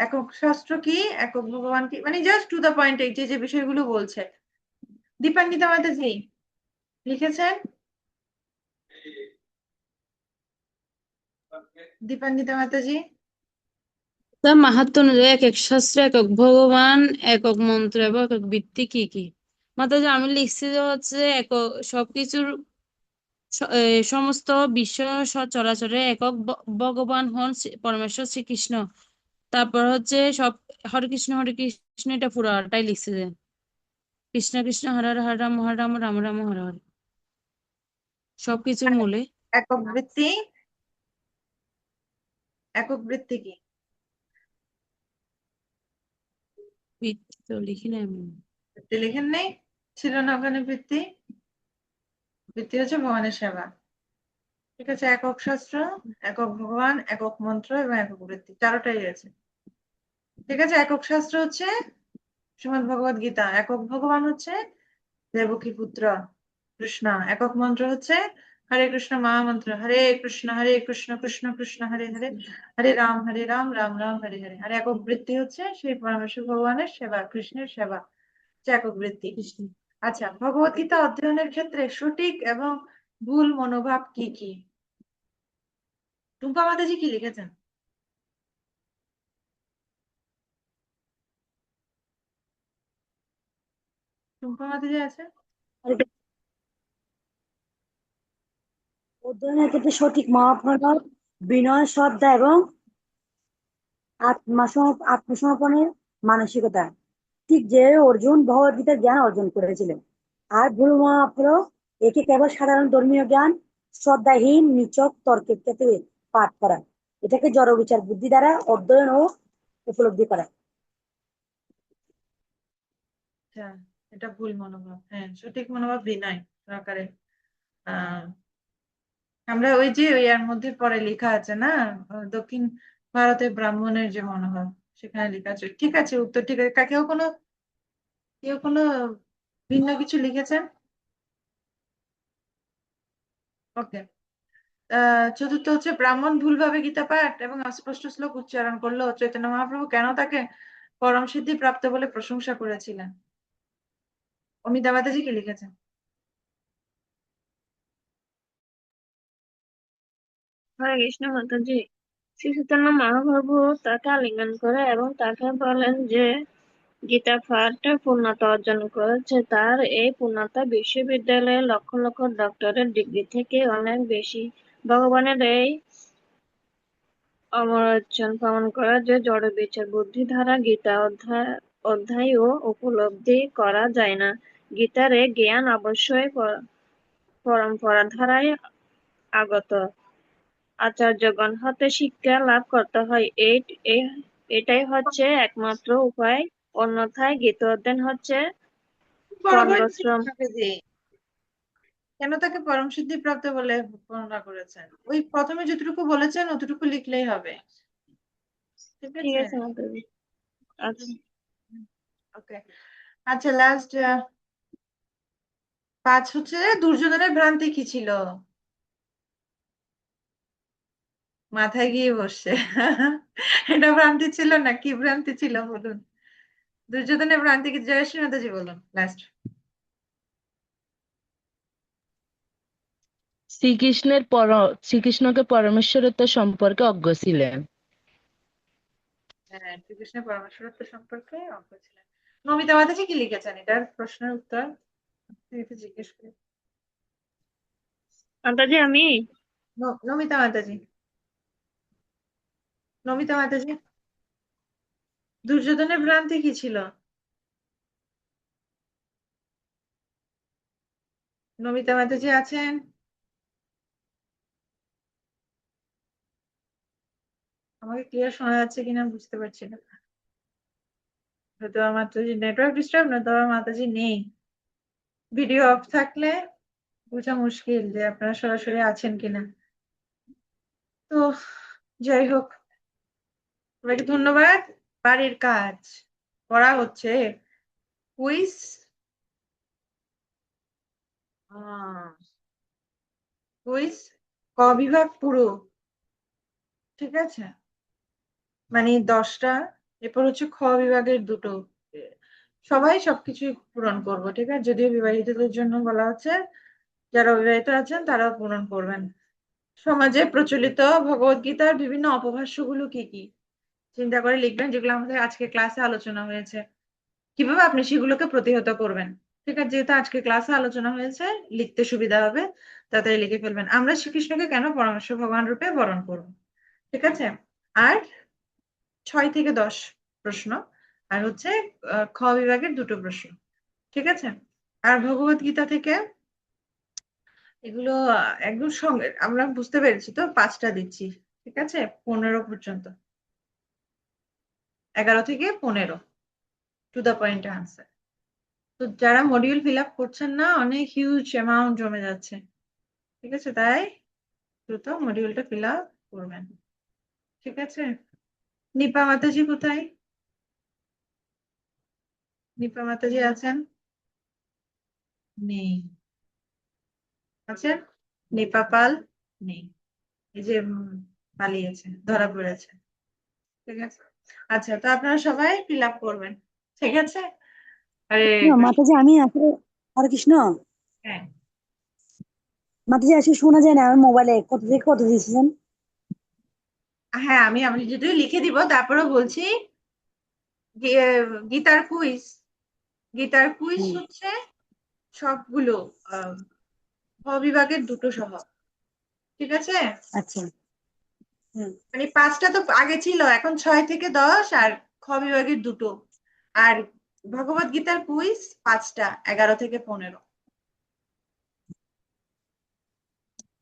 একক শাস্ত্র কি, একক ভগবান কি, মানে জাস্ট টু দা পয়েন্ট, এই যে যে বিষয়গুলো বলছে। দীপাঙ্কিতা মাতাজি লিখেছেন। দীপাঙ্কিতা মাতাজি তার মাহাত্ম্য অনুযায়ী এক এক শাস্ত্রে একক ভগবান, একক মন্ত্র এবং একক বৃত্তি কি কি? মাতাজি আমি লিখছি যে হচ্ছে সবকিছুর সমস্ত বিশ্ব চরাচরে একক ভগবান হন পরমেশ্বর শ্রীকৃষ্ণ। তারপর হচ্ছে সব হরে কৃষ্ণ এটা পুরাটাই লিখছে যে কৃষ্ণ কৃষ্ণ হরে হরে হরে রাম রাম রাম হরে হরে, সবকিছুর মূলে। একক বৃত্তি, একক বৃত্তি কি? বৃত্তি তো লিখি নাই আমি। বৃত্তি লিখেন নেই, ছিল না ওখানে বৃত্তি? বৃত্তি হচ্ছে ভগবানের সেবা, ঠিক আছে। একক শাস্ত্র, একক ভগবান, একক মন্ত্র এবং একক বৃত্তি, চারোটাই আছে, ঠিক আছে। একক শাস্ত্র হচ্ছে শ্রীমদ ভগবদ গীতা, একক ভগবান হচ্ছে দেবকী পুত্র কৃষ্ণ, একক মন্ত্র হচ্ছে হরে কৃষ্ণ মহামন্ত্র, হরে কৃষ্ণ কৃষ্ণ কৃষ্ণ হরে হরে, হরে রাম রাম রাম হরে হরে। আর একক বৃত্তি হচ্ছে সেই পরমেশ্বর ভগবানের সেবা, কৃষ্ণের সেবা, হচ্ছে একক বৃত্তি। আচ্ছা, ভগবত গীতা অধ্যয়নের ক্ষেত্রে সঠিক এবং ভুল মনোভাব কি কি? টুম্পা মাতাজি কি লিখেছেন? টুম্পা মাতাজি আছে? অধ্যয়নের ক্ষেত্রে সঠিক মহাপ্রণব, বিনয়, শ্রদ্ধা এবং আত্মসমর্পণের মানসিকতা, ঠিক যে অর্জুন ভগবদ্গীতার জ্ঞান অর্জন করেছিলেন। আর ভুল মহাপ হলো একে কেবল সাধারণ ধর্মীয় জ্ঞান, শ্রদ্ধাহীন নিছক তর্কের ক্ষেত্রে পাঠ করা, এটাকে জড় বিচার বুদ্ধি দ্বারা অধ্যয়ন ও উপলব্ধি করা। আচ্ছা, এটা ভুল মনোভাব। হ্যাঁ, সঠিক মনোভাব বিনয় সহকারে। আমরা ওই যে ওই এর মধ্যে পরে লেখা আছে না, দক্ষিণ ভারতের ব্রাহ্মণের যে মনোভাব, সেখানে লেখা আছে। ঠিক আছে, উত্তর ঠিক আছে। কেউ কোনো ভিন্ন কিছু লিখেছেন? ওকে। চতুর্থ হচ্ছে ব্রাহ্মণ ভুলভাবে গীতা পাঠ এবং অস্পষ্ট শ্লোক উচ্চারণ করলো চৈতন্য মহাপ্রভু কেন তাকে পরম সিদ্ধি প্রাপ্ত বলে প্রশংসা করেছিলেন? অমিতা মাতাজি কি লিখেছেন? হরে কৃষ্ণ মাতাজি, শ্রী চৈতন্য মহাপ্রভু তাকে আলিঙ্গন করে এবং তাকে বলেন যে গীতা পাঠ পূর্ণতা অর্জন করেছে। তার এই পূর্ণতা বিশ্ববিদ্যালয়ে লক্ষ লক্ষ ডক্টরেট ডিগ্রি থেকে অনেক বেশি। ভগবানের এই অমরত্ব প্রমাণ করে যে জড় বিচার বুদ্ধি দ্বারা গীতা অধ্যায় ও উপলব্ধি করা যায় না। গীতার এই জ্ঞান অবশ্যই পরম্পরা ধারায় আগত আচার্যগণ হতে শিক্ষা লাভ করতে হয়। এটাই হচ্ছে একমাত্র উপায়, অন্যথায় গীতা অধ্যয়ন হচ্ছে পূর্বশ্রম। কেন তাকে পরম সিদ্ধি প্রাপ্ত বলে বর্ণনা করেছেন? ওই প্রথমে যতটুকু বলেছেন অতটুকু লিখলেই হবে, ঠিক ঠিক আছে। আছে মাতাজি। আচ্ছা, ওকে। আচ্ছা, লাস্ট 5 হচ্ছে দুর্যোধনের ভ্রান্তি কি ছিল? মাথায় গিয়ে বসছে। এটা ভ্রান্তি ছিল না, কি ভ্রান্তি ছিল বলুন? দুর্যোধনের ভ্রান্তি কি? জয়শ্রী মাতাজি বলুন লাস্ট। শ্রীকৃষ্ণকে পরমেশ্বরত্ব সম্পর্কে অজ্ঞ ছিলেন। হ্যাঁ, শ্রীকৃষ্ণের পরমেশ্বরত্ব সম্পর্কে অজ্ঞ ছিলেন। নমিতা মাতাজি কি লিখেছেন এটার প্রশ্নের উত্তর? একটু জিজ্ঞেস করি। মাতাজি আমি নমিতা মাতাজি, নমিতা মাতাজি, দুর্যোধনের ভ্রান্তি কি ছিল? নমিতা মাতাজি আছেন? আমাকে ক্লিয়ার শোনা যাচ্ছে কিনা বুঝতে পারছি না। হয়তো আমার মাতাজি নেটওয়ার্ক ডিস্টার্ব, না তো আমার মাতাজি নেই। ভিডিও অফ থাকলে বোঝা মুশকিল যে আপনারা সরাসরি আছেন কিনা। তো যাই হোক, সবাইকে ধন্যবাদ। বাড়ির কাজ করা হচ্ছে। কুইজ কুইজ ক বিভাগ পুরো, ঠিক আছে, মানে 10টা। এরপর হচ্ছে খ বিভাগের 2টো। সবাই সবকিছু পূরণ করবো, ঠিক আছে, যদিও বিবাহিতদের জন্য বলা হচ্ছে, যারা অবিবাহিত আছেন তারাও পূরণ করবেন। সমাজে প্রচলিত ভগবত গীতার বিভিন্ন অপভাষ্যগুলো কি কি চিন্তা করে লিখবেন, যেগুলো আমাদের আজকে ক্লাসে আলোচনা হয়েছে। কিভাবে আপনি সেগুলোকে প্রতিহত করবেন, ঠিক আছে, যেহেতু আজকে ক্লাসে আলোচনা হয়েছে, লিখতে সুবিধা হবে, তাড়াতাড়ি লিখে ফেলবেন। আমরা শ্রীকৃষ্ণকে কেন পরমেশ্বর ভগবান রূপে বরণ করব, ঠিক আছে। আর 6 থেকে 10 প্রশ্ন, আর হচ্ছে খ বিভাগের 2টো প্রশ্ন, ঠিক আছে। আর ভগবত গীতা থেকে এগুলো একদম সঙ্গে আমরা বুঝতে পেরেছি তো, 5টা দিচ্ছি, ঠিক আছে, 15 পর্যন্ত, 11 থেকে 15, টু দা পয়েন্ট আনসার। তো যারা মডিউল ফিল আপ করছেন না, অনেক হিউজ অ্যামাউন্ট জমে যাচ্ছে, ঠিক আছে, তাই দ্রুত মডিউলটা ফিল আপ করবেন, ঠিক আছে। নিপা মাতাজি কোথায়? নিপা মাতাজি আছেন? নেই। আছেন? নিপা পাল নেই, এই যে পালিয়েছে, ধরা পড়েছে, ঠিক আছে। আচ্ছা, তো আপনারা সবাই ফিল আপ করবেন, ঠিক আছে। আরে মাতাজি আমি আসলে, হরে কৃষ্ণ, হ্যাঁ মাতাজি আসলে শোনা যায় না আমার মোবাইলে, কত থেকে কত দিয়েছিলেন? হ্যাঁ, আমি আমি যদিও লিখে দিব, তারপরেও বলছি। গীতার কুইজ, গীতার কুইজ হচ্ছে সবগুলো ভ বিভাগের 2টো সহ, ঠিক আছে। আচ্ছা। মানে 5টা তো আগে ছিল, এখন 6 থেকে 10, আর খ বিভাগের 2টো। আর ভগবত গীতার কুইজ 5টা, 11 থেকে 15,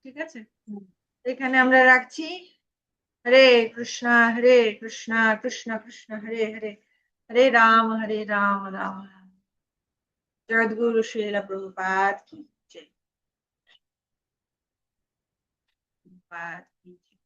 ঠিক আছে। এখানে আমরা রাখছি। হরে কৃষ্ণ হরে কৃষ্ণ কৃষ্ণ কৃষ্ণ হরে হরে, হরে রাম রাম রাম। জগদ্গুরু শ্রীলা প্রভুপাদ কি জয়। প্রভুপাদ কি জয়।